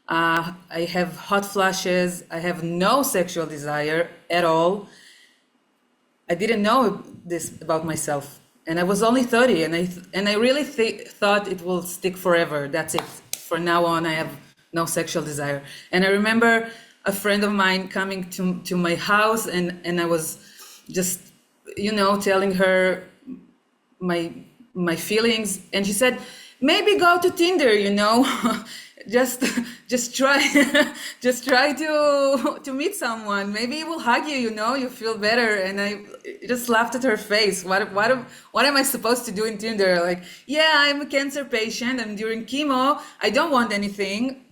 I have hot flashes. I have no sexual desire at all. I didn't know this about myself, and I was only 30, and I really thought it will stick forever. That's it. From now on, I have no sexual desire. And I remember a friend of mine coming to my house, and I was just, telling her my feelings, and she said, maybe go to Tinder, just try just try to meet someone. Maybe he will hug you, you feel better. And I just laughed at her face. What am I supposed to do in Tinder? Like, yeah, I'm a cancer patient, and during chemo I don't want anything.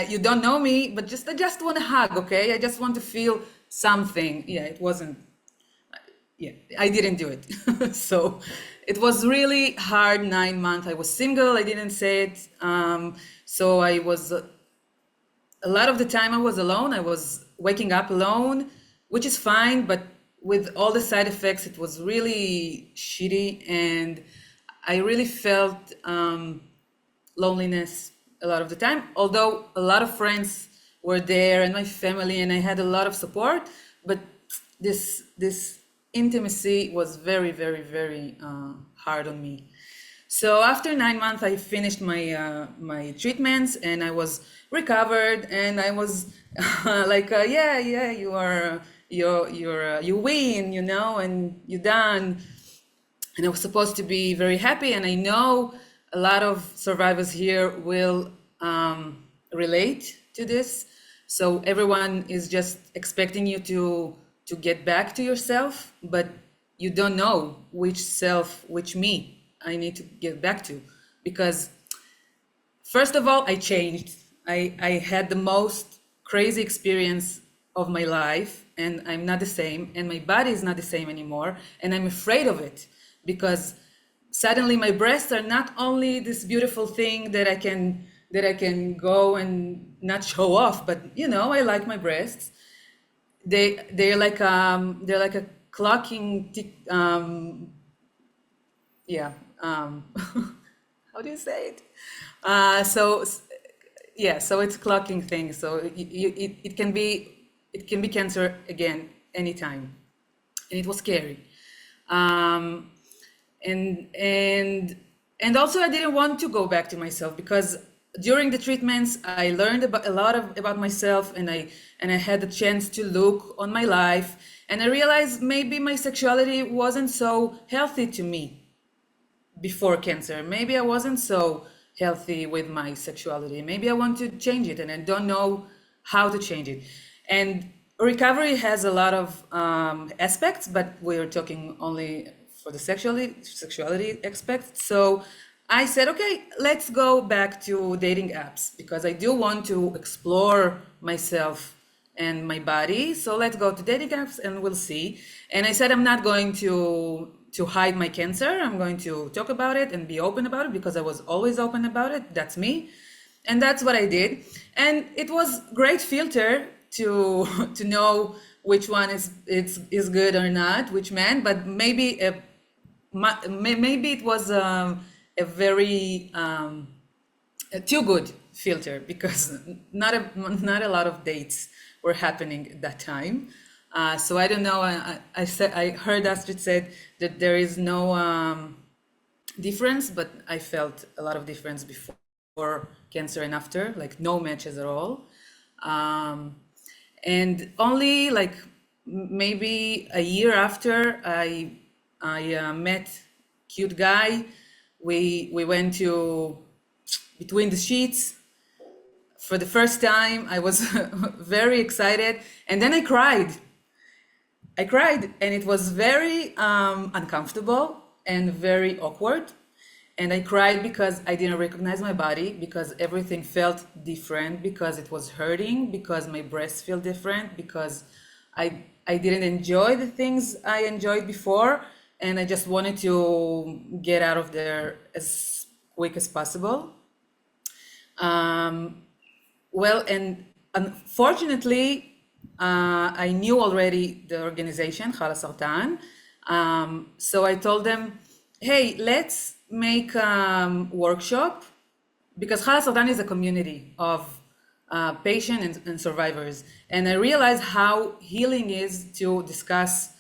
You don't know me, but I just want a hug, okay? I just want to feel something. Yeah, it wasn't. Yeah, I didn't do it. So it was really hard 9 months. I was single. I didn't say it. So I was, a lot of the time I was alone. I was waking up alone, which is fine, but with all the side effects, it was really shitty. And I really felt loneliness a lot of the time, although a lot of friends were there and my family, and I had a lot of support, but this intimacy was very, very, very hard on me. So after 9 months, I finished my treatments, and I was recovered, and I was like, yeah, you win, and you're done. And I was supposed to be very happy, and I know a lot of survivors here will relate to this. So everyone is just expecting you to get back to yourself, but you don't know which self, which me I need to get back to. Because first of all, I changed. I had the most crazy experience of my life, and I'm not the same, and my body is not the same anymore, and I'm afraid of it, because suddenly my breasts are not only this beautiful thing that I can go and not show off, but I like my breasts. They're like a clocking tick, yeah, how do you say it? So it's a clocking thing. So it can be cancer again anytime, and it was scary. And also I didn't want to go back to myself, because during the treatments I learned a lot about myself, and I had the chance to look on my life, and I realized maybe my sexuality wasn't so healthy to me before cancer. Maybe I wasn't so healthy with my sexuality. Maybe I want to change it, and I don't know how to change it. And recovery has a lot of aspects, but we're talking only for the sexuality aspect. So I said, okay, let's go back to dating apps, because I do want to explore myself and my body. So let's go to dating apps and we'll see. And I said, I'm not going to hide my cancer. I'm going to talk about it and be open about it, because I was always open about it. That's me. And that's what I did. And it was great filter to know which one is good or not, which man. But maybe it was a very too good filter, because not a lot of dates were happening at that time. So I don't know. I heard Astrid said that there is no difference, but I felt a lot of difference before cancer and after, like no matches at all. And only like maybe a year after I met cute guy. We went to Between the Sheets. For the first time, I was very excited, and then I cried, and it was very uncomfortable and very awkward. And I cried because I didn't recognize my body, because everything felt different, because it was hurting, because my breasts feel different, because I didn't enjoy the things I enjoyed before. and I just wanted to get out of there as quick as possible. Well, and unfortunately, I knew already the organization, Khala Sartan. So I told them, hey, let's make a workshop, because Khala Sartan is a community of patients and survivors. And I realized how healing is to discuss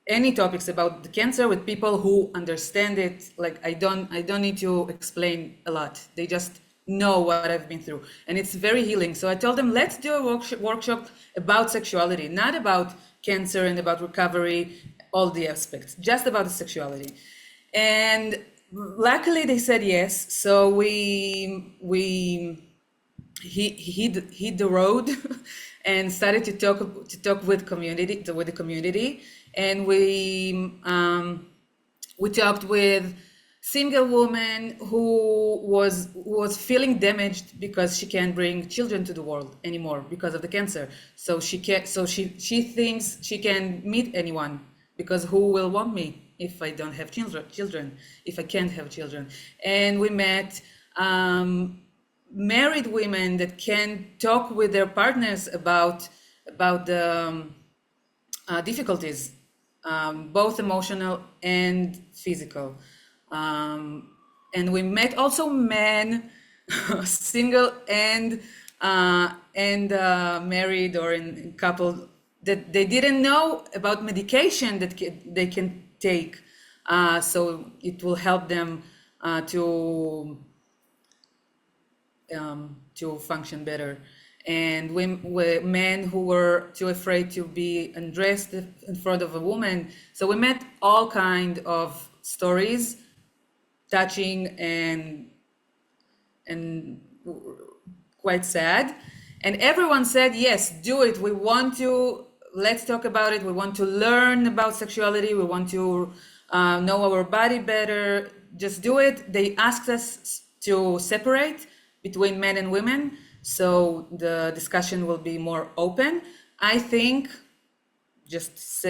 any topics about the cancer with people who understand it. Like I don't need to explain a lot. They just know what I've been through, and it's very healing. So I told them, let's do a workshop about sexuality, not about cancer and about recovery, all the aspects, just about the sexuality. And luckily they said yes. So we hit the road and started to talk with the community, and we talked with single woman who was feeling damaged because she can't bring children to the world anymore because of the cancer. So she thinks she can meet anyone, because who will want me if I don't have children, if I can't have children. And we met married women that can talk with their partners about the difficulties, both emotional and physical. And we met also men, single and married or in couple, that they didn't know about medication that they can take. So it will help them to function better. And men who were too afraid to be undressed in front of a woman. So we met all kind of stories, touching and quite sad. And everyone said, yes, do it. We want to, let's talk about it. We want to learn about sexuality. We want to know our body better. Just do it. They asked us to separate between men and women, so the discussion will be more open. I think, just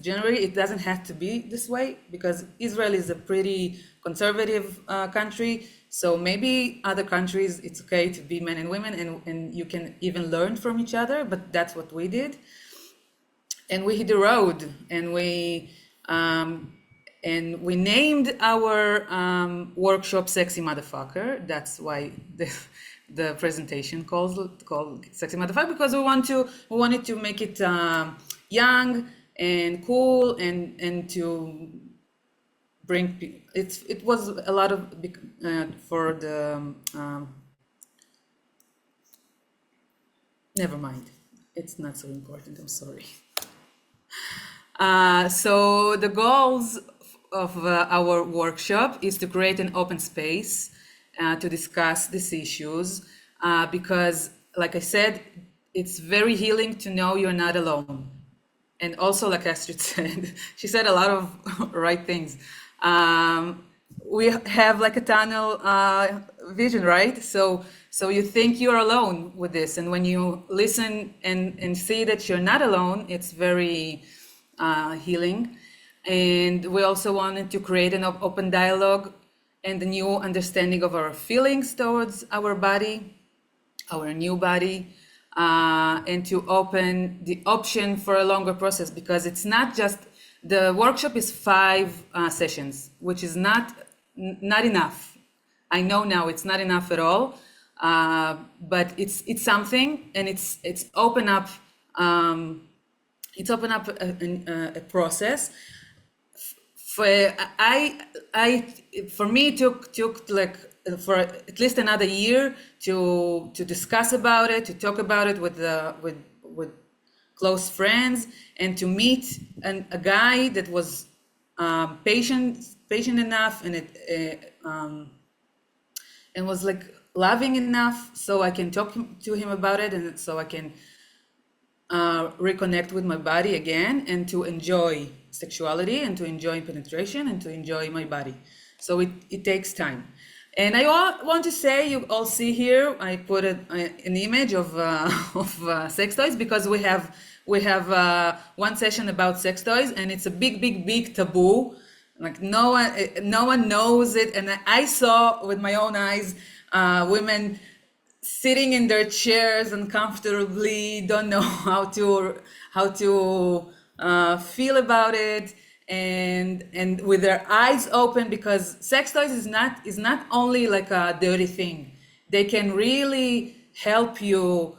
generally, it doesn't have to be this way, because Israel is a pretty conservative country. So maybe other countries, it's okay to be men and women, and you can even learn from each other, but that's what we did. And we hit the road, and we named our workshop Sexy Motherfucker. That's why the presentation called Sexy Motherfucker, because we wanted to make it young and cool, and to bring it was a lot of for the never mind, it's not so important, I'm sorry. So the goals of our workshop is to create an open space to discuss these issues, because, like I said, it's very healing to know you're not alone. And also, like Astrid said, she said a lot of right things. We have like a tunnel vision, right? So you think you're alone with this, and when you listen and see that you're not alone, it's very healing. And we also wanted to create an open dialogue and a new understanding of our feelings towards our body, our new body, and to open the option for a longer process, because it's not just, the workshop is 5 sessions, which is not enough. I know now it's not enough at all, but it's something, and it's open up a process. For me, it took like for at least another year to discuss about it, to talk about it with close friends, and to meet a guy that was patient enough, and was like loving enough, so I can talk to him about it, and so I can reconnect with my body again, and to enjoy sexuality, and to enjoy penetration, and to enjoy my body. So it takes time. And I want to say, you all see here, I put an image of sex toys, because we have one session about sex toys, and it's a big taboo. Like no one knows it, and I saw with my own eyes women sitting in their chairs uncomfortably, don't know how to feel about it, and with their eyes open, because sex toys is not only like a dirty thing. They can really help you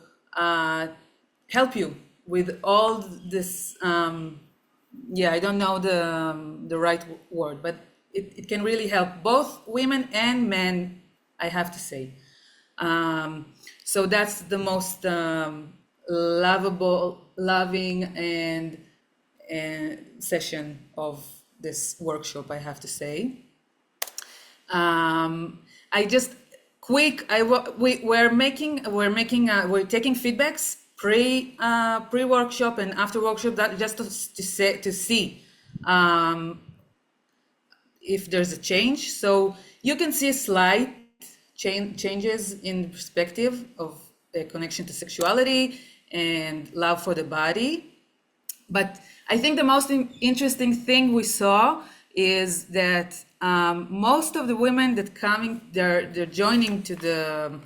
with all this. I don't know the right word, but it can really help both women and men, I have to say. So that's the most loving and session of this workshop, I have to say. I just quick. We're taking feedbacks pre workshop and after workshop, that just to see if there's a change. So you can see slight changes in perspective of the connection to sexuality and love for the body. But I think the most interesting thing we saw is that most of the women that they're joining to the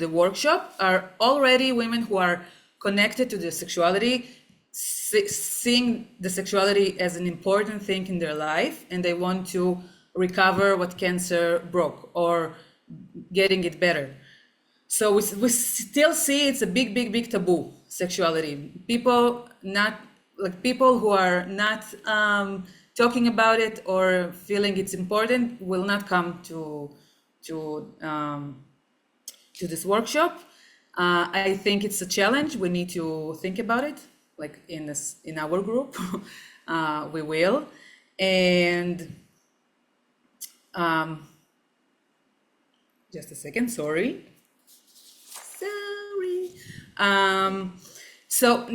workshop are already women who are connected to the sexuality, seeing the sexuality as an important thing in their life, and they want to recover what cancer broke or getting it better. So we still see it's a big taboo, sexuality. People who are not talking about it or feeling it's important will not come to this workshop. I think it's a challenge. We need to think about it, like in our group. We will. And just a second, sorry. So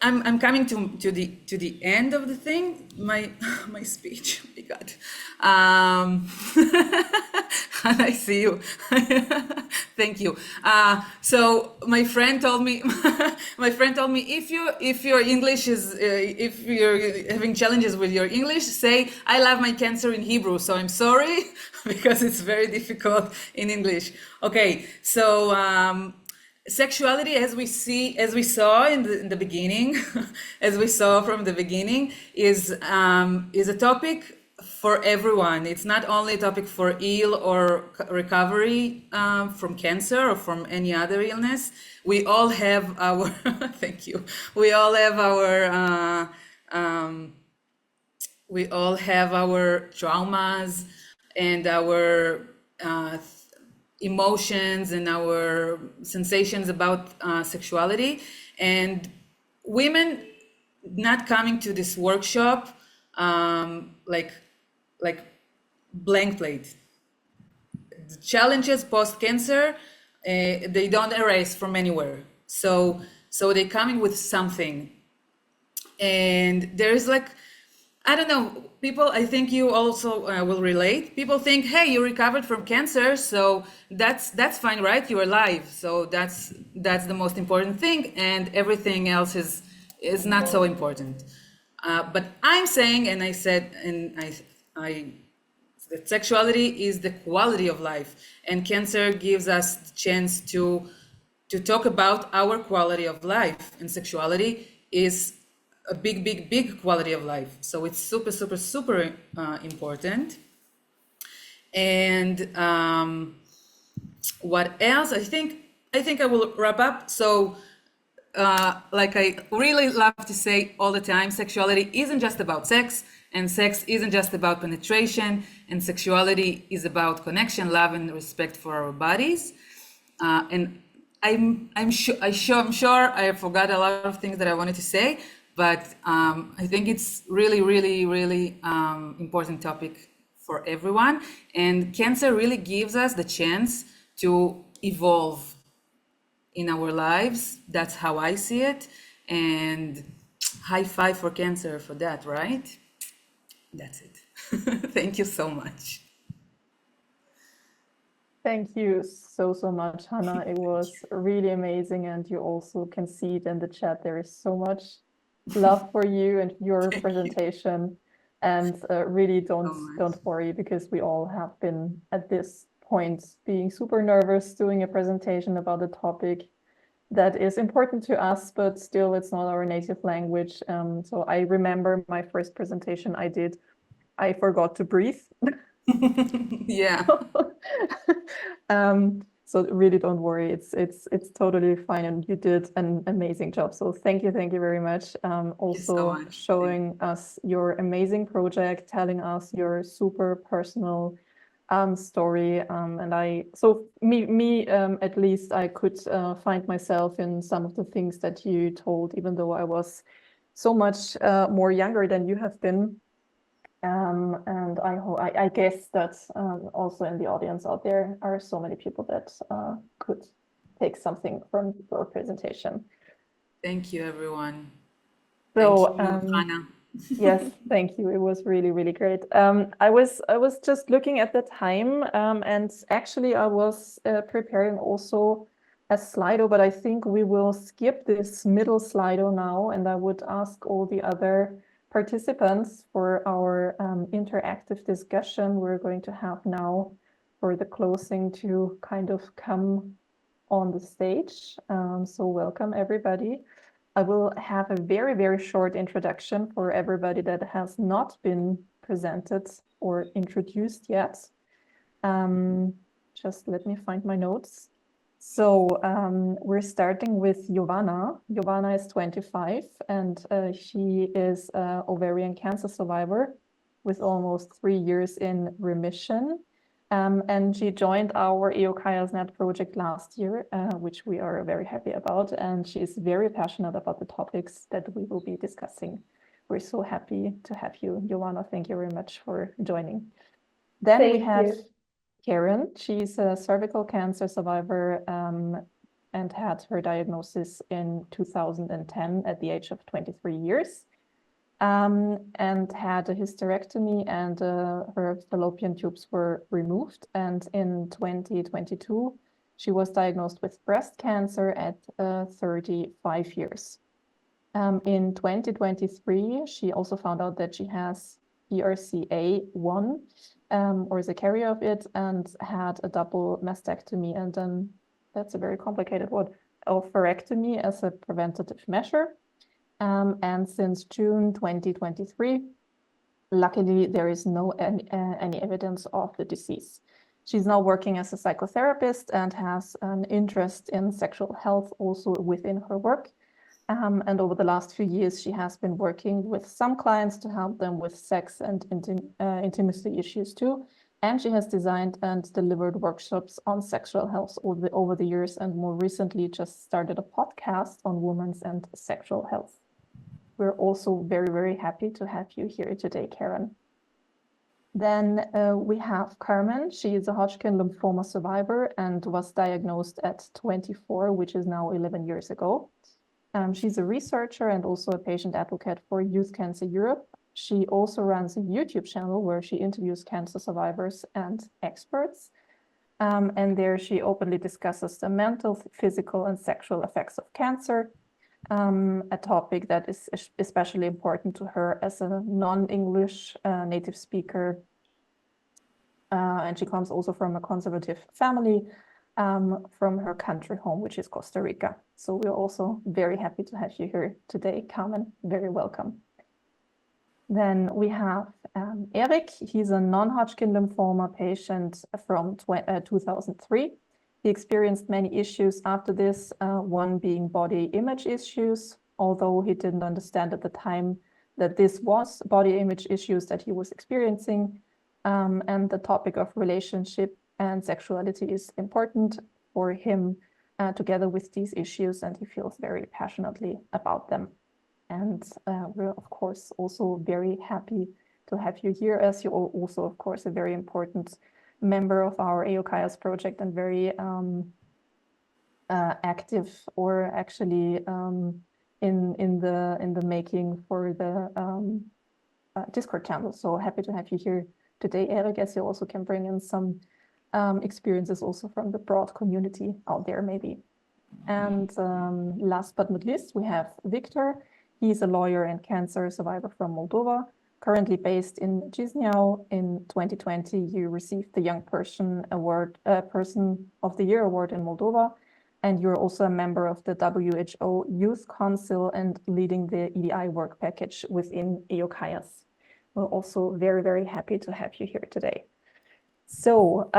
I'm coming to the end of the thing. My speech. Oh my God. I see you. Thank you. So my friend told me if your English is if you're having challenges with your English, say I love my cancer in Hebrew. So I'm sorry because it's very difficult in English. Okay. So sexuality, as we saw in the beginning, as we saw from the beginning, is a topic for everyone. It's not only a topic for ill or recovery from cancer or from any other illness. We all have our thank you. We all have our traumas and our emotions and our sensations about sexuality. And women not coming to this workshop like blank plate. The challenges post-cancer, they don't erase from anywhere. So they're coming with something. And there's like, I don't know, people, I think you also will relate. People think, hey, you recovered from cancer, so that's fine, right? You're alive. So that's the most important thing, and everything else is not so important. But I'm saying, and I said, and I that sexuality is the quality of life, and cancer gives us the chance to talk about our quality of life, and sexuality is a big quality of life. So it's super important. And what else? I think I will wrap up. So like I really love to say all the time, sexuality isn't just about sex, and sex isn't just about penetration, and sexuality is about connection, love, and respect for our bodies. And I'm sure I forgot a lot of things that I wanted to say, but I think it's really important topic for everyone. And cancer really gives us the chance to evolve in our lives. That's how I see it. And high five for cancer for that, right? That's it. Thank you so much. Thank you so much, Hannah. It was really amazing, and you also can see it in the chat. There is so much love for you and your Thank you presentation. And really so don't much. worry, because we all have been at this point being super nervous doing a presentation about a topic that is important to us, but still it's not our native language. So I remember my first presentation I did, I forgot to breathe. Yeah. So really don't worry, it's totally fine, and you did an amazing job. So thank you very much. Thank you so Also much. showing us your amazing project, telling us your super personal story. And at least I could find myself in some of the things that you told, even though I was so much more younger than you have been. And I guess that also in the audience out there are so many people that could take something from your presentation. Thank you, everyone. Thank So you, Hannah. yes, thank you. It was really great. I was just looking at the time, and actually I was preparing also a Slido, but I think we will skip this middle Slido now, and I would ask all the other participants for our interactive discussion we're going to have now for the closing to kind of come on the stage. So welcome everybody. I will have a very short introduction for everybody that has not been presented or introduced yet. Just let me find my notes. So we're starting with Jovana. Jovana is 25, and she is an ovarian cancer survivor with almost 3 years in remission. And she joined our EOKaiasNet project last year, which we are very happy about. And she is very passionate about the topics that we will be discussing. We're so happy to have you, Jovana. Thank you very much for joining. Then we have Karen. She's a cervical cancer survivor and had her diagnosis in 2010 at the age of 23 years. And had a hysterectomy, and her fallopian tubes were removed. And in 2022, she was diagnosed with breast cancer at 35 years. In 2023, she also found out that she has BRCA1, or is a carrier of it, and had a double mastectomy. And then that's a very complicated word, oophorectomy as a preventative measure. And since June 2023, luckily, there is no any evidence of the disease. She's now working as a psychotherapist and has an interest in sexual health also within her work. And over the last few years, she has been working with some clients to help them with sex and intimacy issues too. And she has designed and delivered workshops on sexual health over the years, and more recently just started a podcast on women's and sexual health. We're also very happy to have you here today, Karen. Then we have Carmen. She is a Hodgkin lymphoma survivor and was diagnosed at 24, which is now 11 years ago. She's a researcher and also a patient advocate for Youth Cancer Europe. She also runs a YouTube channel where she interviews cancer survivors and experts. And there she openly discusses the mental, physical, and sexual effects of cancer, a topic that is especially important to her as a non-English native speaker. And she comes also from a conservative family from her country home, which is Costa Rica. So we're also very happy to have you here today, Carmen. Very welcome. Then we have Erik. He's a non-Hodgkin lymphoma patient from 2003. He experienced many issues after this, one being body image issues, although he didn't understand at the time that this was body image issues that he was experiencing. And the topic of relationship and sexuality is important for him together with these issues, and he feels very passionately about them. And we're, of course, also very happy to have you here, as you're also, of course, a very important member of our EOKaias project and very active, or actually in the making for the Discord channel. So happy to have you here today, Erik, as you also can bring in some experiences also from the broad community out there maybe. And last but not least, we have Victor. He's a lawyer and cancer survivor from Moldova, currently based in Chisinau. In 2020, you received the Young Person Award, Person of the Year Award in Moldova. And you're also a member of the WHO Youth Council and leading the EDI work package within EOCAIAS. We're also very, very happy to have you here today. So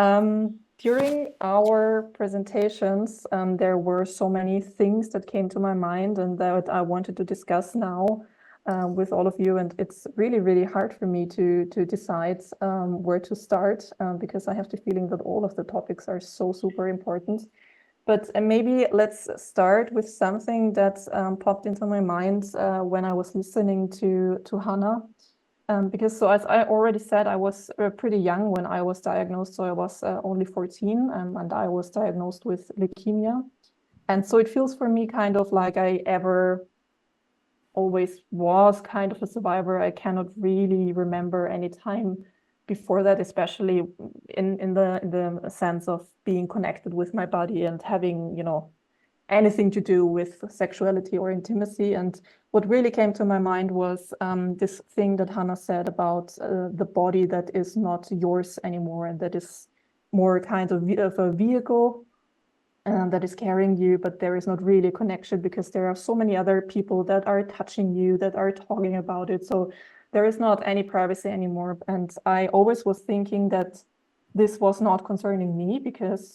during our presentations, there were so many things that came to my mind and that I wanted to discuss now with all of you. And it's really, really hard for me to decide where to start because I have the feeling that all of the topics are so super important. But maybe let's start with something that popped into my mind when I was listening to Hanna. Because so as I already said, I was pretty young when I was diagnosed. So I was only 14 and I was diagnosed with leukemia. And so it feels for me kind of like I always was kind of a survivor. I cannot really remember any time before that, especially in the sense of being connected with my body and having, you know, anything to do with sexuality or intimacy. And what really came to my mind was this thing that Hannah said about the body that is not yours anymore and that is more kind of a vehicle that is carrying you, but there is not really a connection because there are so many other people that are touching you, that are talking about it. So there is not any privacy anymore. And I always was thinking that this was not concerning me because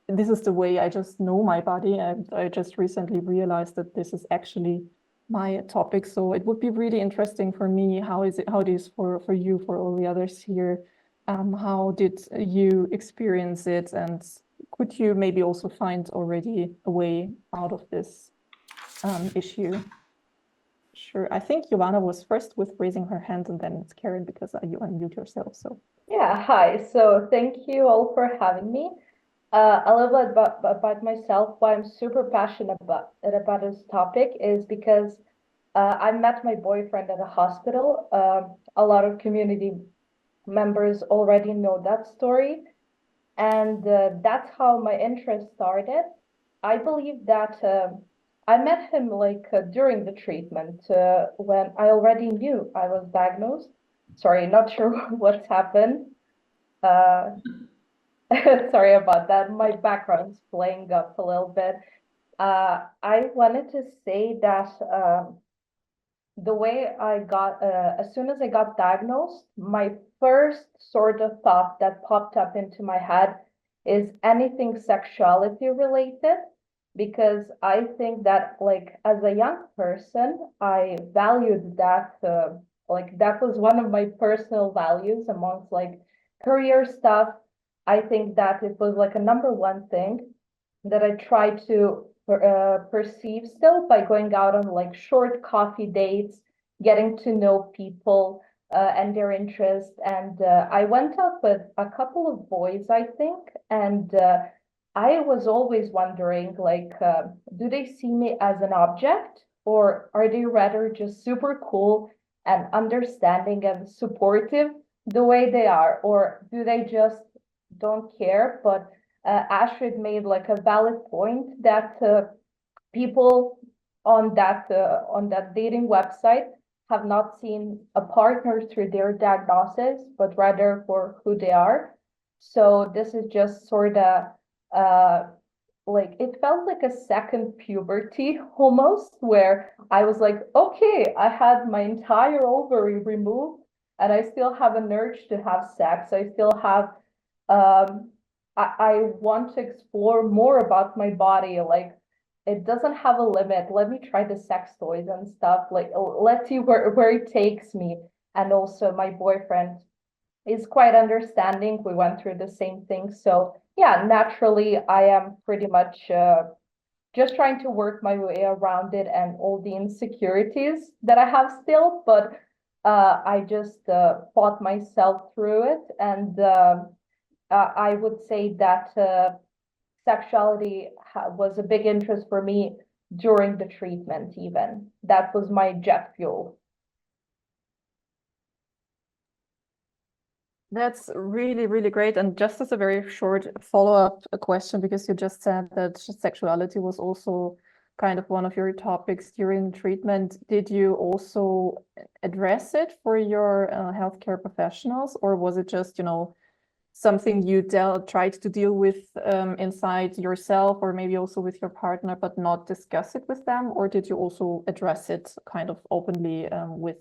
this is the way I just know my body. And I just recently realized that this is actually my topic. So it would be really interesting for me. How it is for you, for all the others here? How did you experience it? And could you maybe also find already a way out of this issue? Sure. I think Jovana was first with raising her hand, and then it's Karen because you unmute yourself. So yeah, hi. So thank you all for having me. A little bit about myself. Why I'm super passionate about this topic is because I met my boyfriend at a hospital. A lot of community members already know that story. And that's how my interest started. I believe that I met him during the treatment when I already knew I was diagnosed. Sorry, not sure what's happened. Sorry about that. My background's playing up a little bit. I wanted to say that the way I got, as soon as I got diagnosed, my first sort of thought that popped up into my head is anything sexuality related, because I think that as a young person, I valued that, that was one of my personal values amongst career stuff. I think that it was a number one thing that I try to perceive still by going out on short coffee dates, getting to know people and their interests. And I went out with a couple of boys, I think, and I was always wondering, do they see me as an object, or are they rather just super cool and understanding and supportive the way they are, or do they just don't care? But Astrid made a valid point that people on that dating website have not seen a partner through their diagnosis, but rather for who they are. So this is just sort of it felt like a second puberty almost, where I was like, okay, I had my entire ovary removed and I still have an urge to have sex. I still have I want to explore more about my body. It doesn't have a limit. Let me try the sex toys and stuff. Let's see where it takes me. And also my boyfriend is quite understanding. We went through the same thing. So yeah, naturally, I am pretty much just trying to work my way around it and all the insecurities that I have still. But I just fought myself through it. And I would say that sexuality was a big interest for me during the treatment even. That was my jet fuel. That's really, really great. And just as a very short follow-up question, because you just said that sexuality was also kind of one of your topics during treatment, did you also address it for your healthcare professionals, or was it just, you know, something you tried to deal with inside yourself, or maybe also with your partner, but not discuss it with them? Or did you also address it kind of openly with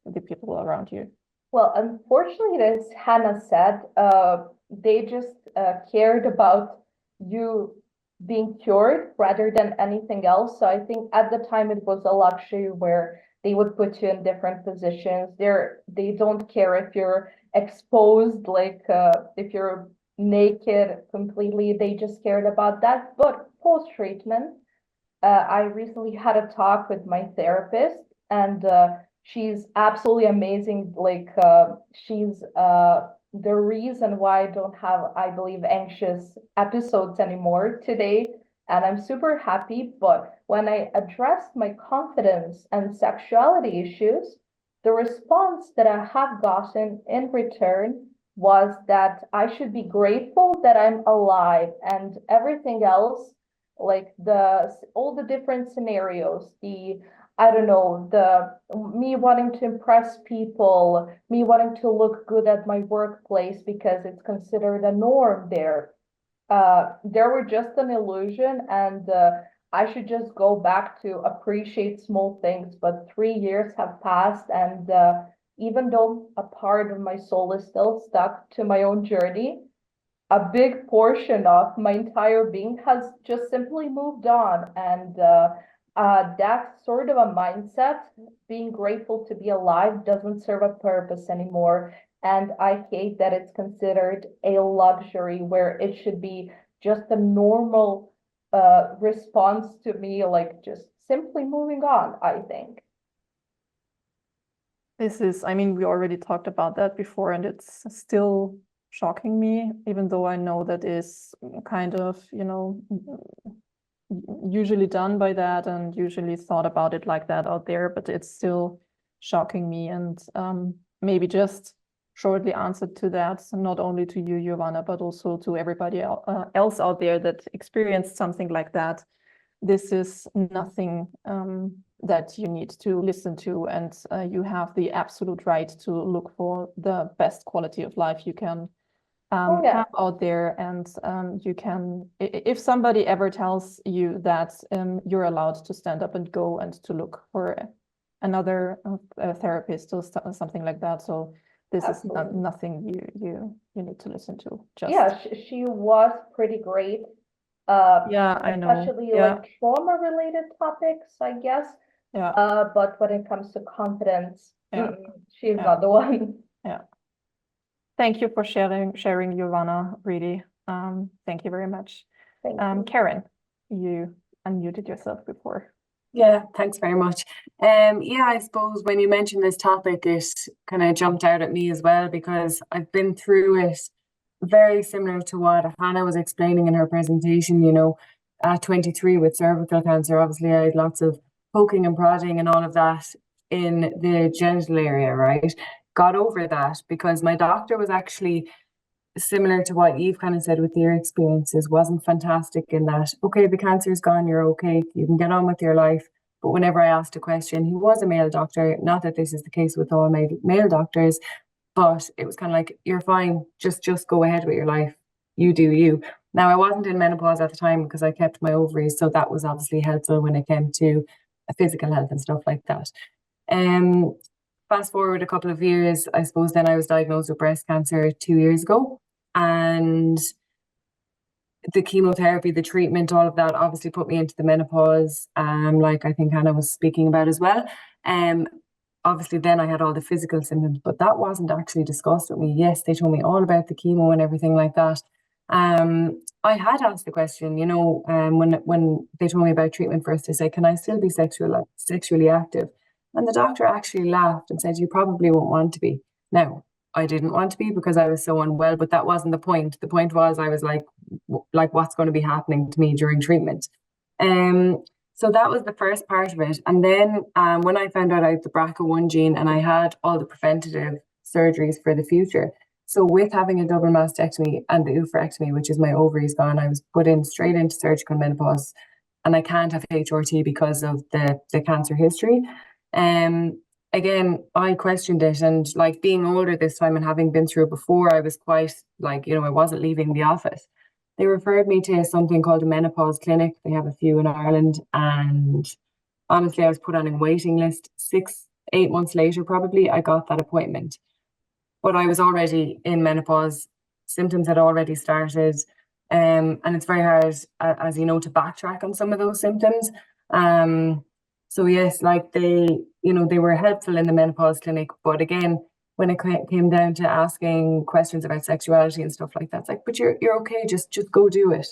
the people around you? Well, unfortunately, as Hannah said, they just cared about you being cured rather than anything else. So I think at the time it was a luxury where they would put you in different positions. They don't care if you're exposed, like if you're naked completely. They just cared about that. But post-treatment, I recently had a talk with my therapist, and she's absolutely amazing. Like, she's the reason why I don't have, I believe, anxious episodes anymore today. And I'm super happy. But when I addressed my confidence and sexuality issues, the response that I have gotten in return was that I should be grateful that I'm alive, and everything else, like all the different scenarios, I don't know, the me wanting to impress people, me wanting to look good at my workplace because it's considered a norm there. There were just an illusion, and I should just go back to appreciate small things. But 3 years have passed, and even though a part of my soul is still stuck to my own journey, a big portion of my entire being has just simply moved on. And that sort of a mindset, being grateful to be alive, doesn't serve a purpose anymore. And I hate that it's considered a luxury where it should be just a normal response to me, like just simply moving on, I think. This is, I mean, we already talked about that before, and it's still shocking me, even though I know that is kind of, you know, usually done by that and usually thought about it like that out there, but it's still shocking me. And maybe just shortly answered to that, not only to you, Jovana, but also to everybody else out there that experienced something like that. This is nothing that you need to listen to, and you have the absolute right to look for the best quality of life you can have out there. And you can, if somebody ever tells you that, you're allowed to stand up and go and to look for another therapist or something like that. So this Absolutely. is nothing you need to listen to. Just Yeah, she was pretty great. Yeah, I know. Especially Yeah, like trauma-related topics, I guess. yeah, But when it comes to confidence, Yeah. she's Yeah. not the one. yeah. Thank you for sharing, Jovana, really. Thank you very much. Thank you. Karen, you unmuted yourself before. Yeah, thanks very much. Yeah, I suppose when you mentioned this topic, it kind of jumped out at me as well, because I've been through it very similar to what Hannah was explaining in her presentation. You know, at 23 with cervical cancer, obviously I had lots of poking and prodding and all of that in the genital area, right? Got over that because my doctor was actually similar to what you've kind of said with your experiences, wasn't fantastic in that, okay, the cancer's gone, you're okay, you can get on with your life. But whenever I asked a question, he was a male doctor, not that this is the case with all male doctors, but it was kind of like, you're fine, just go ahead with your life, you do you. Now, I wasn't in menopause at the time because I kept my ovaries, so that was obviously helpful when it came to physical health and stuff like that. Fast forward a couple of years, I suppose then I was diagnosed with breast cancer 2 years ago. And the chemotherapy, the treatment, all of that obviously put me into the menopause, like I think Hannah was speaking about as well. Obviously then I had all the physical symptoms, but that wasn't actually discussed with me. Yes, they told me all about the chemo and everything like that. I had asked the question, you know, when they told me about treatment first, they said, can I still be sexually active? And the doctor actually laughed and said, you probably won't want to be. Now, I didn't want to be because I was so unwell, but that wasn't the point. The point was I was like what's going to be happening to me during treatment? So that was the first part of it. And then when I found out I had the BRCA1 gene and I had all the preventative surgeries for the future, So with having a double mastectomy and the oophorectomy, which is my ovaries gone, I was put in straight into surgical menopause, and I can't have HRT because of the cancer history. Again, I questioned it, and like being older this time and having been through it before, I was quite like, you know, I wasn't leaving the office. They referred me to something called a menopause clinic. They have a few in Ireland, and honestly, I was put on a waiting list. 6-8 months later, probably, I got that appointment. But I was already in menopause, symptoms had already started, and it's very hard, as you know, to backtrack on some of those symptoms. So yes, like they were helpful in the menopause clinic, but again, when it came down to asking questions about sexuality and stuff like that, it's like, but you're okay, just go do it.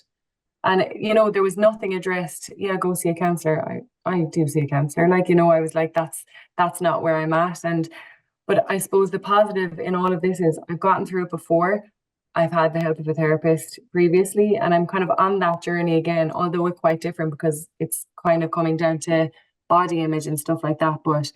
And you know, there was nothing addressed. Yeah, go see a counselor. I do see a counselor. Like, you know, I was like, that's not where I'm at. But I suppose the positive in all of this is I've gotten through it before. I've had the help of a therapist previously, and I'm kind of on that journey again, although it's quite different because it's kind of coming down to body image and stuff like that. But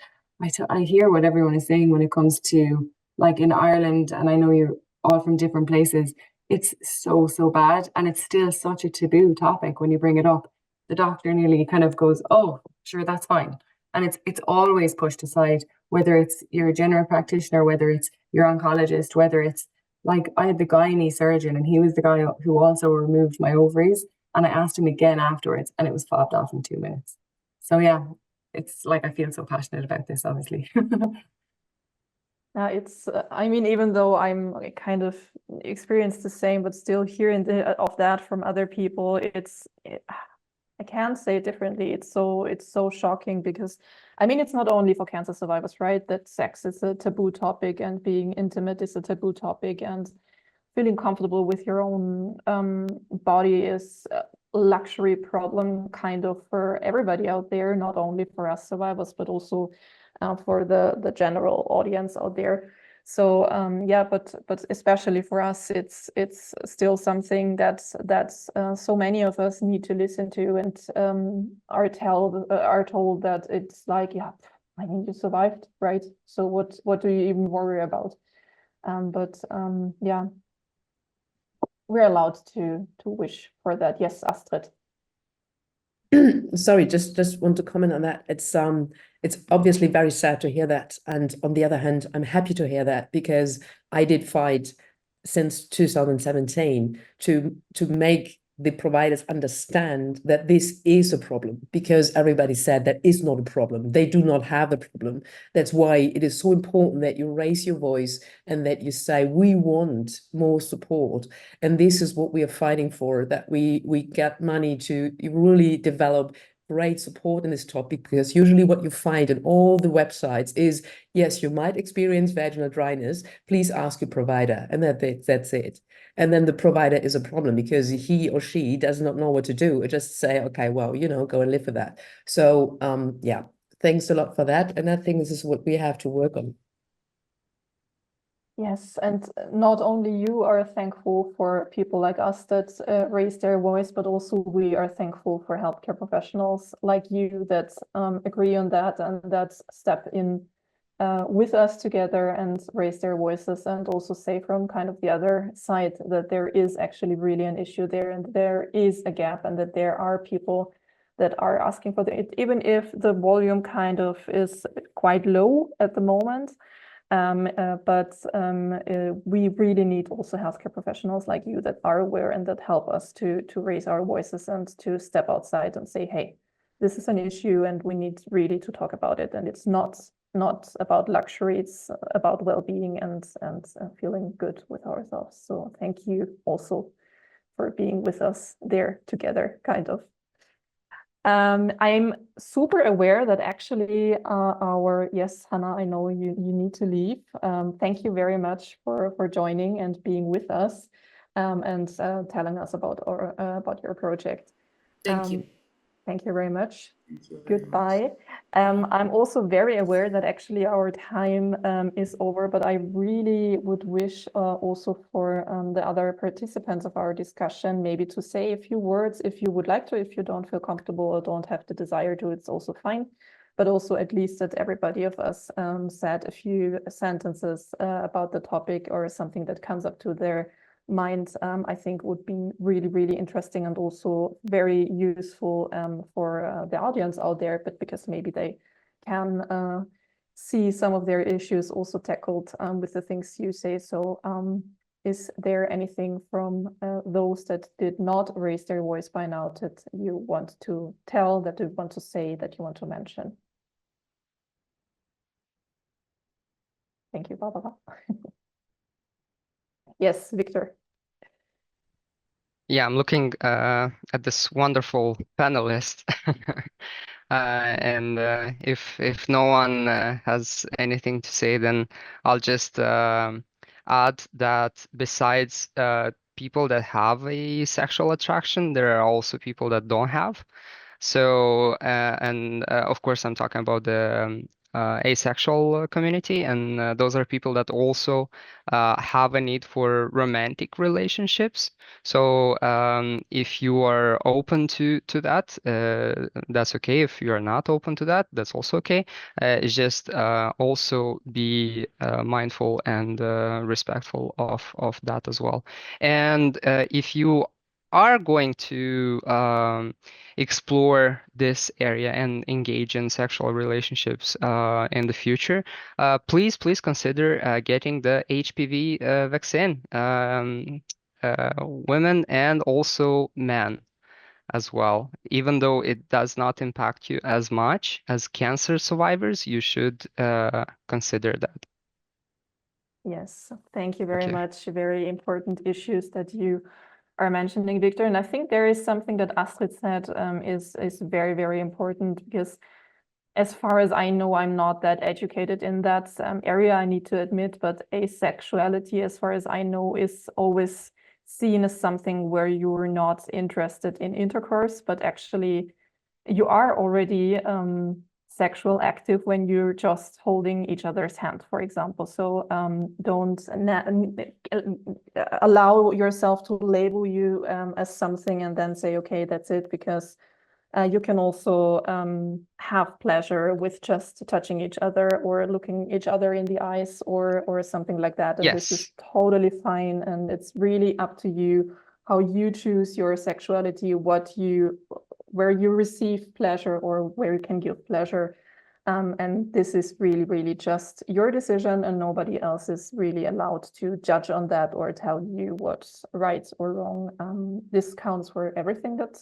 I hear what everyone is saying when it comes to, like, in Ireland, and I know you're all from different places, it's so bad, and it's still such a taboo topic when you bring it up. The doctor nearly kind of goes, oh, sure, that's fine. And it's always pushed aside, whether it's your general practitioner, whether it's your oncologist, whether it's, like, I had the gynae surgeon, and he was the guy who also removed my ovaries, and I asked him again afterwards, and it was fobbed off in 2 minutes. So yeah, it's like, I feel so passionate about this, obviously. It's, I mean, even though I'm kind of experienced the same, but still hearing of that from other people, I can't say it differently. It's so shocking because, I mean, it's not only for cancer survivors, right? That sex is a taboo topic and being intimate is a taboo topic, and feeling comfortable with your own body is a luxury problem kind of for everybody out there, not only for us survivors, but also for the general audience out there. So yeah, but especially for us, it's still something that so many of us need to listen to, and are told that it's like, yeah, I mean, you survived, right? So what do you even worry about? Yeah, we're allowed to wish for that. Yes, Astrid. Sorry, just want to comment on that. It's obviously very sad to hear that, and on the other hand, I'm happy to hear that, because I did fight since 2017 to make the providers understand that this is a problem, because everybody said that is not a problem. They do not have a problem. That's why it is so important that you raise your voice and that you say, we want more support. And this is what we are fighting for, that we get money to really develop great support in this topic, because usually what you find in all the websites is, yes, you might experience vaginal dryness, please ask your provider, and that's it. And then the provider is a problem because he or she does not know what to do. Or just say, okay, well, you know, go and live with that. So yeah, thanks a lot for that. And I think this is what we have to work on. Yes, and not only you are thankful for people like us that raise their voice, but also we are thankful for healthcare professionals like you that agree on that and that step in with us together and raise their voices, and also say from kind of the other side that there is actually really an issue there, and there is a gap, and that there are people that are asking for it, even if the volume kind of is quite low at the moment. We really need also healthcare professionals like you that are aware and that help us to raise our voices and to step outside and say, hey, this is an issue and we need really to talk about it. And it's not about luxury, it's about well-being and feeling good with ourselves. So thank you also for being with us there together, kind of. I'm super aware that actually yes, Hannah, I know you need to leave. Thank you very much for joining and being with us, and telling us about your project. Thank you. Thank you very much. Thank you very Goodbye. I'm also very aware that actually our time is over, but I really would wish also for the other participants of our discussion maybe to say a few words if you would like to. If you don't feel comfortable or don't have the desire to, it's also fine. but also at least that everybody of us said a few sentences about the topic or something that comes up to their mind, I think would be really, really interesting and also very useful for the audience out there, but because maybe they can see some of their issues also tackled with the things you say. So is there anything from those that did not raise their voice by now that you want to tell, that you want to say, that you want to mention? Thank you, Barbara. Yes, Victor. Yeah, I'm looking at this wonderful panelist. And if no one has anything to say, then I'll just add that besides people that have a sexual attraction, there are also people that don't have. So, of course, I'm talking about the asexual community, and those are people that also have a need for romantic relationships. So, if you are open to that, that's okay. If you are not open to that, that's also okay. It's just also be mindful and respectful of that as well. And if you are going to explore this area and engage in sexual relationships in the future, please consider getting the HPV vaccine, women and also men as well. Even though it does not impact you as much as cancer survivors, you should consider that. Yes, thank you very Okay. much. Very important issues that you are mentioning, Victor. And I think there is something that Astrid said is very, very important, because as far as I know, I'm not that educated in that area, I need to admit, but asexuality, as far as I know, is always seen as something where you're not interested in intercourse, but actually you are already sexual active when you're just holding each other's hand, for example. So don't allow yourself to label you as something and then say, okay, that's it, because you can also have pleasure with just touching each other or looking each other in the eyes or something like that. And this is Yes. totally fine. And it's really up to you how you choose your sexuality, where you receive pleasure or where you can give pleasure. And this is really, really just your decision, and nobody else is really allowed to judge on that or tell you what's right or wrong. This counts for everything that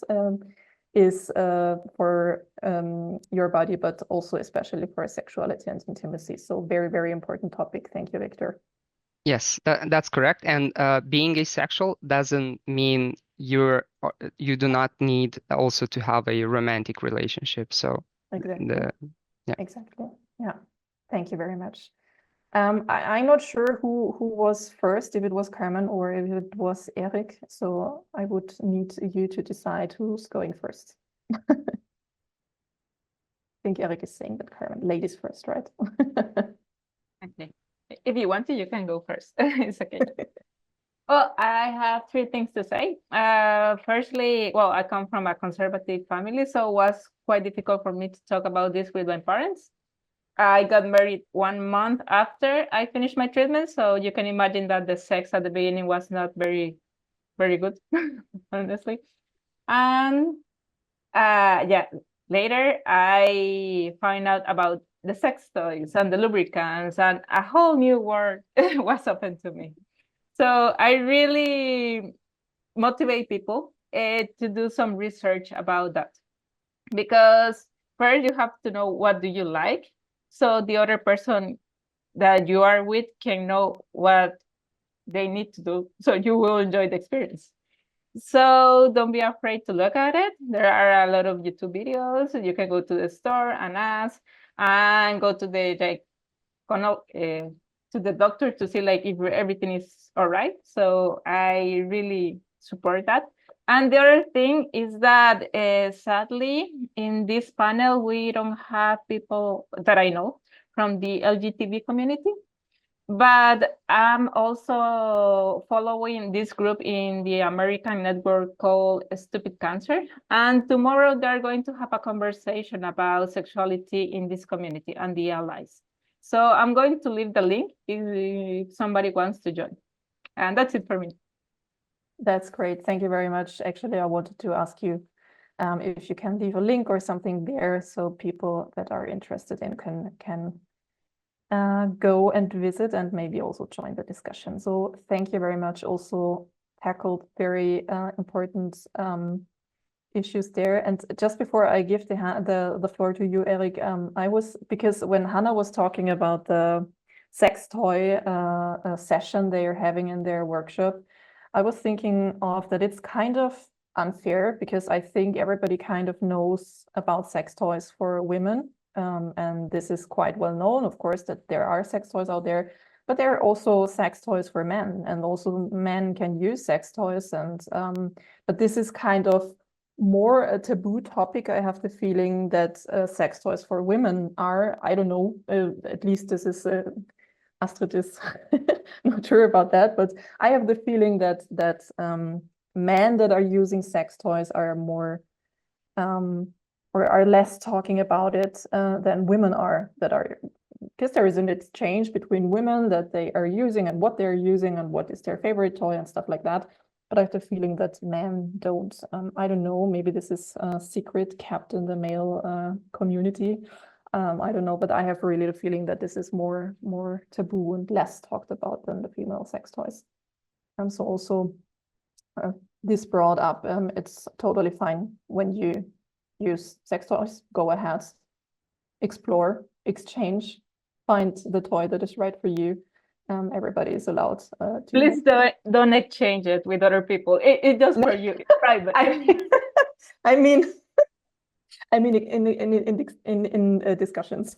is for your body, but also especially for sexuality and intimacy. So very, very important topic. Thank you, Victor. Yes, that's correct. And being asexual doesn't mean you do not need also to have a romantic relationship. So Exactly. yeah. Exactly. Yeah. Thank you very much. I'm not sure who was first, if it was Carmen or if it was Erik. So I would need you to decide who's going first. I think Erik is saying that Carmen, ladies first, right? Okay. If you want to, you can go first. It's okay. Well, I have three things to say. Firstly, well, I come from a conservative family, so it was quite difficult for me to talk about this with my parents. I got married 1 month after I finished my treatment, so you can imagine that the sex at the beginning was not very, very good, honestly. And yeah, later I find out about the sex toys and the lubricants, and a whole new world was open to me. So I really motivate people to do some research about that, because first you have to know what do you like, so the other person that you are with can know what they need to do, so you will enjoy the experience. So don't be afraid to look at it. There are a lot of YouTube videos. You can go to the store and ask, and go to the to the doctor to see like if everything is all right. So I really support that. And the other thing is that sadly in this panel we don't have people that I know from the LGTB community. But I'm also following this group in the American network called Stupid Cancer. And tomorrow they're going to have a conversation about sexuality in this community and the allies. So I'm going to leave the link if somebody wants to join. And that's it for me. That's great. Thank you very much. Actually, I wanted to ask you if you can leave a link or something there so people that are interested in can go and visit and maybe also join the discussion. So thank you very much. Also tackled very important issues there. And just before I give the floor to you, Erik, because when Hannah was talking about the sex toy session they are having in their workshop, I was thinking of that it's kind of unfair because I think everybody kind of knows about sex toys for women. And this is quite well known, of course, that there are sex toys out there, but there are also sex toys for men, and also men can use sex toys. And but this is kind of more a taboo topic. I have the feeling that sex toys for women are, I don't know, at least this is Astrid is not sure about that, but I have the feeling that men that are using sex toys are more or are less talking about it than women are that are, because there is an exchange between women that they are using and what they're using and what is their favorite toy and stuff like that. But I have the feeling that men don't. I don't know, maybe this is a secret kept in the male community. I don't know, but I have really the feeling that this is more taboo and less talked about than the female sex toys. So also this brought up, it's totally fine when you use sex toys, go ahead, explore, exchange, find the toy that is right for you. Everybody is allowed to. Please don't exchange it with other people. It does for you, it's private. I mean in discussions,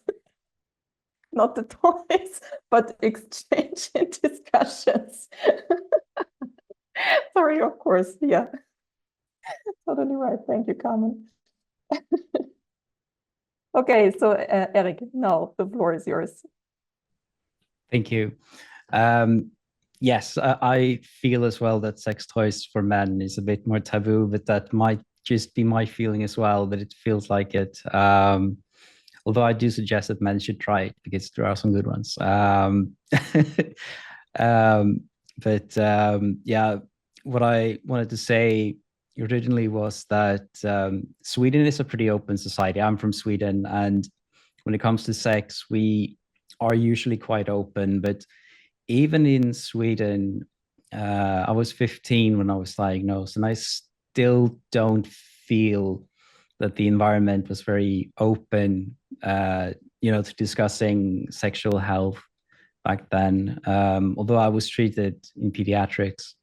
not the toys, but exchange in discussions. Sorry, of course, yeah. Totally right. Thank you, Carmen. Okay, so Erik, now the floor is yours. Thank you. Yes, I feel as well that sex toys for men is a bit more taboo, but that might just be my feeling as well, that it feels like it. Although I do suggest that men should try it because there are some good ones. Yeah, what I wanted to say originally was that Sweden is a pretty open society. I'm from Sweden, and when it comes to sex, we are usually quite open. But even in Sweden, I was 15 when I was diagnosed, and I still don't feel that the environment was very open, to discussing sexual health back then. Although I was treated in pediatrics,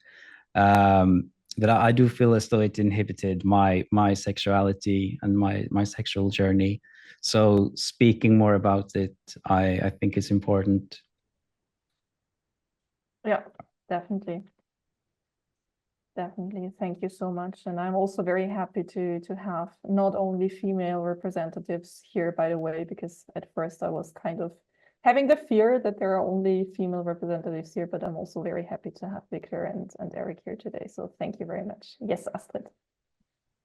but I do feel as though it inhibited my sexuality and my sexual journey. So speaking more about it, I think is important. Yeah, definitely. Definitely. Thank you so much. And I'm also very happy to have not only female representatives here, by the way, because at first I was kind of having the fear that there are only female representatives here, but I'm also very happy to have Victor and Erik here today. So thank you very much. Yes, Astrid.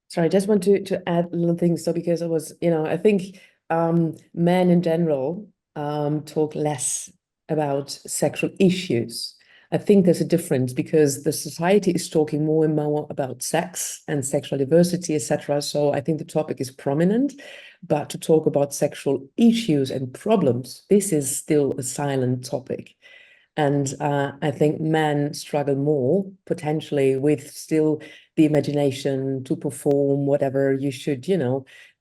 Sorry, I just want to add a little thing. So because I was, I think men in general talk less about sexual issues. I think there's a difference because the society is talking more and more about sex and sexual diversity, etc. So I think the topic is prominent, but to talk about sexual issues and problems, this is still a silent topic. And I think men struggle more potentially with still the imagination to perform whatever you should,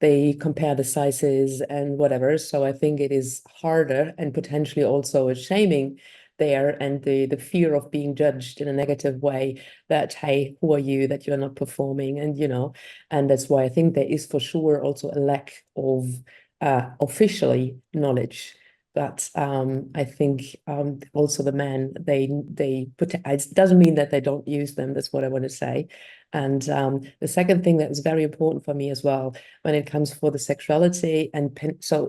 they compare the sizes and whatever. So I think it is harder and potentially also a shaming there, and the fear of being judged in a negative way that, hey, who are you that you're not performing? And, and that's why I think there is for sure also a lack of officially knowledge. But I think also the men, they put, it doesn't mean that they don't use them. That's what I want to say. And the second thing that is very important for me as well, when it comes for the sexuality and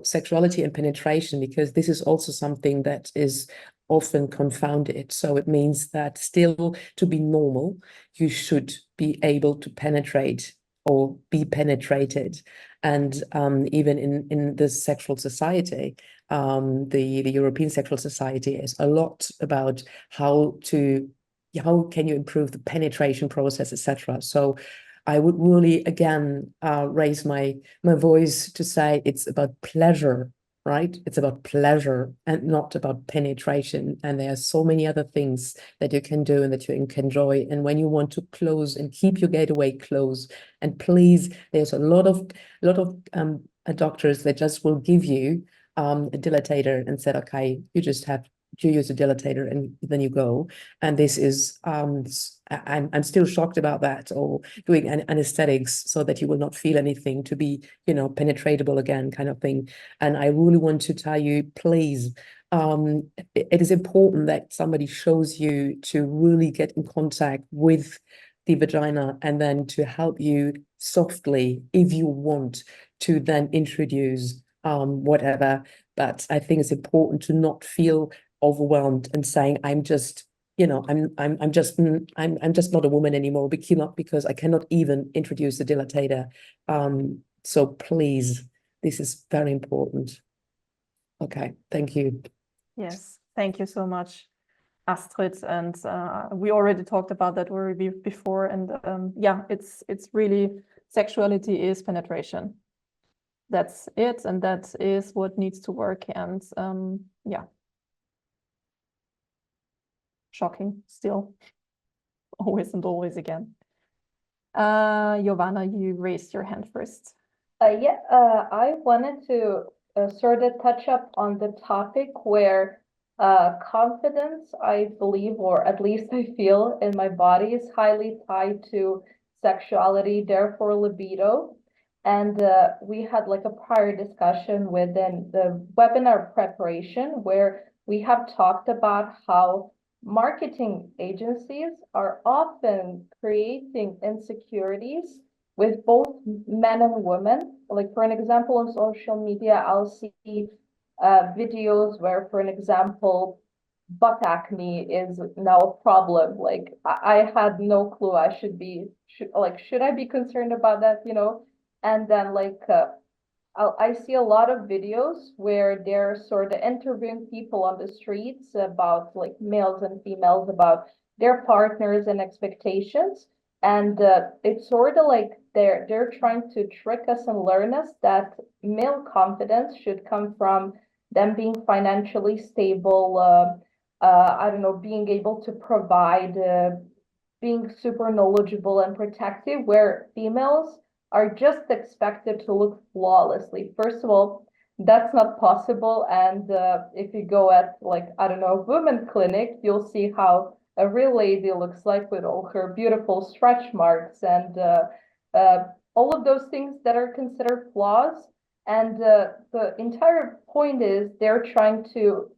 sexuality and penetration, because this is also something that is often confounded. So it means that still, to be normal, you should be able to penetrate or be penetrated. And even in the sexual society, the European Sexual Society is a lot about how can you improve the penetration process, etc. So I would really again raise my voice to say it's about pleasure, right? It's about pleasure and not about penetration. And there are so many other things that you can do and that you can enjoy. And when you want to close and keep your gateway closed, and please, there's a lot of doctors that just will give you a dilatator and said, okay, you use a dilatator and then you go. And this is I'm still shocked about that, or doing anesthetics so that you will not feel anything to be, penetratable again, kind of thing. And I really want to tell you, please, it is important that somebody shows you to really get in contact with the vagina and then to help you softly, if you want to then introduce whatever. But I think it's important to not feel overwhelmed and saying, I'm just not a woman anymore, because I cannot even introduce the dilatator. So please, this is very important. Okay, thank you. Yes, thank you so much, Astrid. And we already talked about that already before. And yeah, it's really, sexuality is penetration. That's it, and that is what needs to work. And yeah, shocking still, always and always again. Jovana, you raised your hand first. I wanted to sort of touch up on the topic where confidence, I believe, or at least I feel in my body, is highly tied to sexuality, therefore libido. And we had like a prior discussion within the webinar preparation where we have talked about how marketing agencies are often creating insecurities with both men and women. Like, for an example, on social media, I'll see videos where, for an example, butt acne is now a problem. Like, I had no clue I should I be concerned about that, And then I see a lot of videos where they're sort of interviewing people on the streets about like males and females, about their partners and expectations. And it's sort of like they're trying to trick us and learn us that male confidence should come from them being financially stable, I don't know, being able to provide, being super knowledgeable and protective, where females are just expected to look flawlessly. First of all, that's not possible. And if you go at I don't know, a women clinic, you'll see how a real lady looks like with all her beautiful stretch marks and all of those things that are considered flaws. And the entire point is they're trying to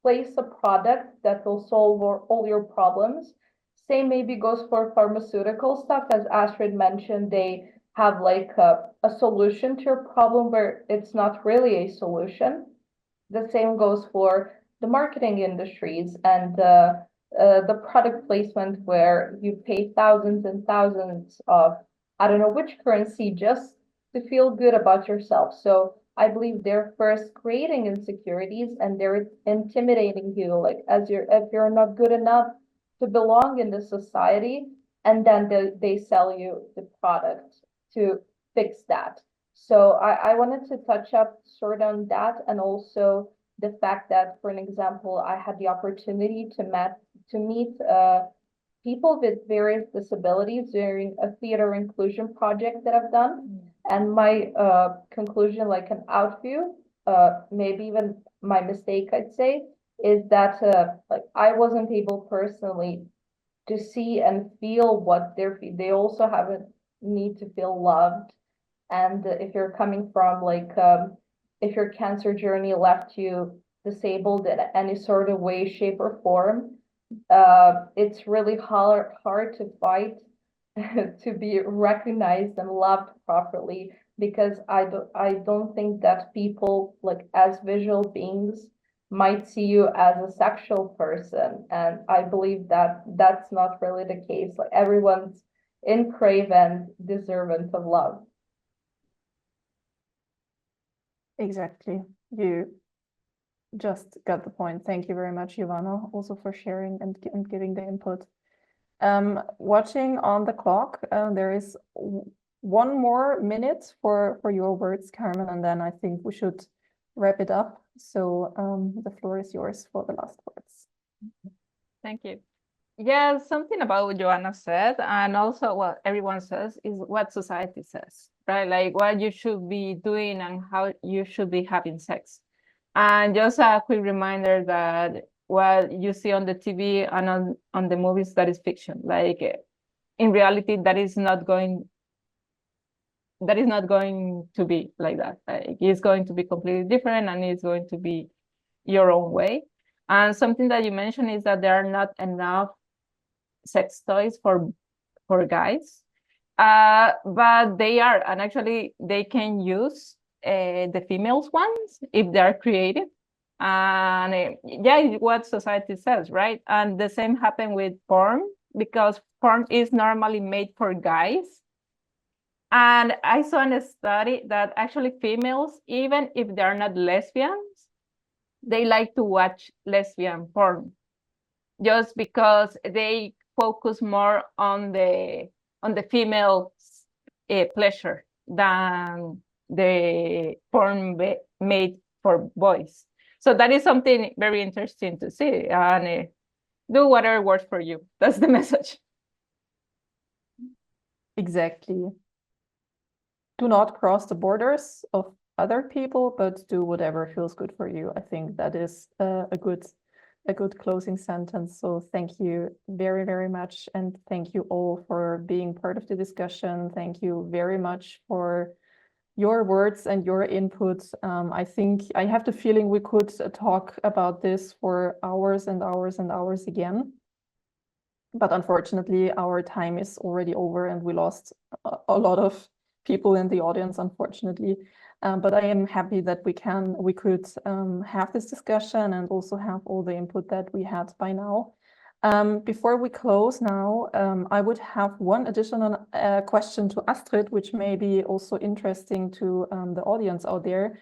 place a product that will solve all your problems. Same maybe goes for pharmaceutical stuff. As Astrid mentioned, they have like a solution to your problem where it's not really a solution. The same goes for the marketing industries and the product placement, where you pay thousands and thousands of, I don't know which currency, just to feel good about yourself. So I believe they're first creating insecurities and they're intimidating you, like if you're not good enough to belong in the society, and then they sell you the product to fix that. So I wanted to touch up sort of on that, and also the fact that, for an example, I had the opportunity to meet people with various disabilities during a theater inclusion project that I've done. And my conclusion, like an outview, maybe even my mistake, I'd say, is that I wasn't able personally to see and feel what they also have a need to feel loved. And if you're coming from if your cancer journey left you disabled in any sort of way, shape, or form, it's really hard to fight to be recognized and loved properly, because I don't think that people, like, as visual beings, might see you as a sexual person. And I believe that that's not really the case. Like everyone's in craven, deserving of love. Exactly. You just got the point. Thank you very much, Jovana, also for sharing and giving the input. Watching on the clock, there is 1 more minute for your words, Carmen, and then I think we should wrap it up. So the floor is yours for the last words. Thank you. Yeah, something about what Jovana said, and also what everyone says, is what society says, right? Like what you should be doing and how you should be having sex. And just a quick reminder that what you see on the TV and on the movies, that is fiction. Like in reality, that is not going to be like that. Like, it's going to be completely different, and it's going to be your own way. And something that you mentioned is that there are not enough sex toys for guys, but they are, and actually they can use the females ones if they are creative. And yeah, what society says, right? And the same happened with porn, because porn is normally made for guys. And I saw in a study that actually females, even if they're not lesbians, they like to watch lesbian porn, just because they focus more on the female pleasure than the porn made for boys. So that is something very interesting to see, and do whatever works for you. That's the message. Exactly. Do not cross the borders of other people, but do whatever feels good for you. I think that is a good closing sentence. So thank you very, very much. And thank you all for being part of the discussion. Thank you very much for your words and your input. I think I have the feeling we could talk about this for hours and hours and hours again. But unfortunately, our time is already over and we lost a lot of people in the audience, unfortunately. But I am happy that we could have this discussion and also have all the input that we had by now. Before we close now, I would have one additional question to Astrid, which may be also interesting to the audience out there,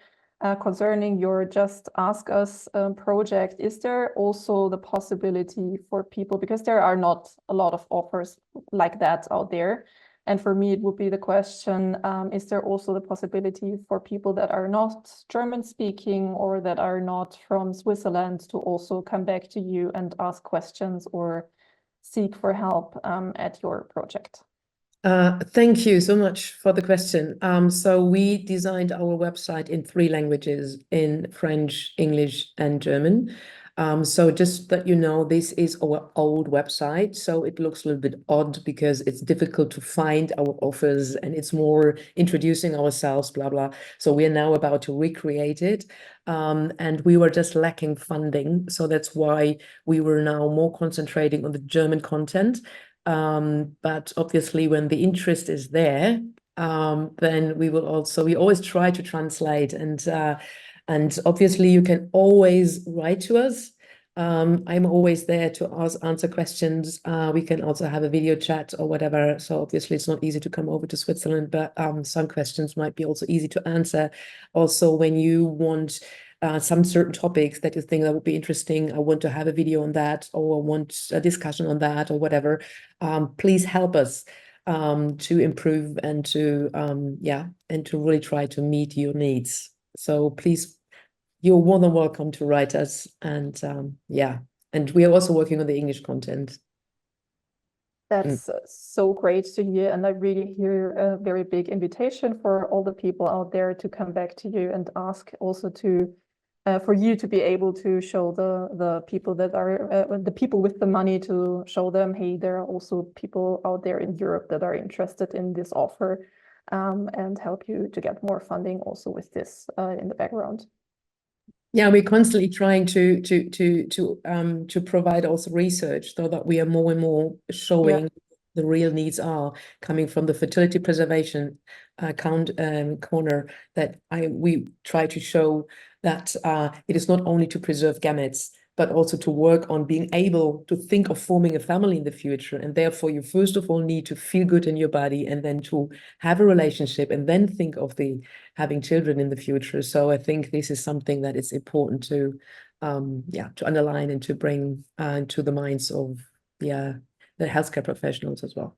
concerning your Just Ask Us project. Is there also the possibility for people, because there are not a lot of offers like that out there, and for me, it would be the question, is there also the possibility for people that are not German speaking or that are not from Switzerland to also come back to you and ask questions or seek for help at your project? Thank you so much for the question. So we designed our website in 3 languages, in French, English, and German. So just that you know, this is our old website, so it looks a little bit odd because it's difficult to find our offers and it's more introducing ourselves, blah, blah. So we are now about to recreate it. And we were just lacking funding. So that's why we were now more concentrating on the German content. But obviously when the interest is there, then we always try to translate, and obviously you can always write to us. I'm always there to answer questions. We can also have a video chat or whatever. So obviously it's not easy to come over to Switzerland, but some questions might be also easy to answer. Also, when you want some certain topics that you think that would be interesting, I want to have a video on that, or I want a discussion on that, or whatever, please help us to improve and to really try to meet your needs. So please, you're more than welcome to write us, and and we are also working on the English content. That's so great to hear, and I really hear a very big invitation for all the people out there to come back to you and ask, also to for you to be able to show the people that are the people with the money, to show them, hey, there are also people out there in Europe that are interested in this offer, and help you to get more funding also with this in the background. Yeah, we're constantly trying to provide also research, so that we are more and more showing the real needs are coming from the fertility preservation corner that we try to show that it is not only to preserve gametes, but also to work on being able to think of forming a family in the future. And therefore, you first of all need to feel good in your body, and then to have a relationship, and then think of having children in the future. So I think this is something that is important to underline and to bring into the minds of the healthcare professionals as well.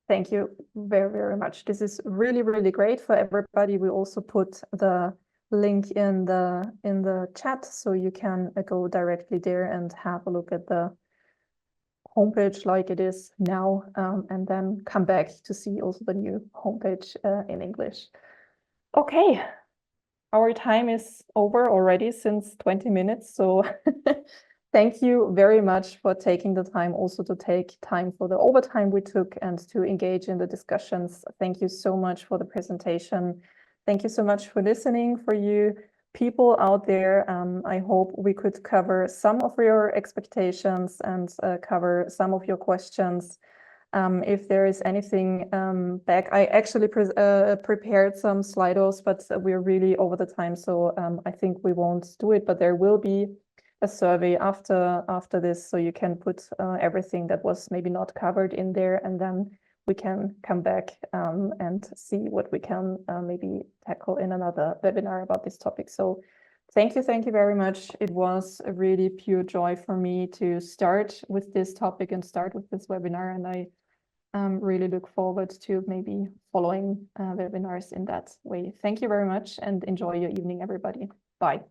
Thank you very, very much. This is really, really great for everybody. We also put the link in the chat, so you can go directly there and have a look at the homepage like it is now, and then come back to see also the new homepage in English. Okay, our time is over already since 20 minutes, so thank you very much for taking the time also to take time for the overtime we took and to engage in the discussions. Thank you so much for the presentation. Thank you so much for listening. For you people out there, I hope we could cover some of your expectations and cover some of your questions. If there is anything back, I actually prepared some Slidos, but we're really over the time, so I think we won't do it, but there will be a survey after this, so you can put everything that was maybe not covered in there, and then we can come back and see what we can maybe tackle in another webinar about this topic. So thank you very much. It was a really pure joy for me to start with this topic and start with this webinar, and I really look forward to maybe following webinars in that way. Thank you very much, and enjoy your evening, everybody. Bye.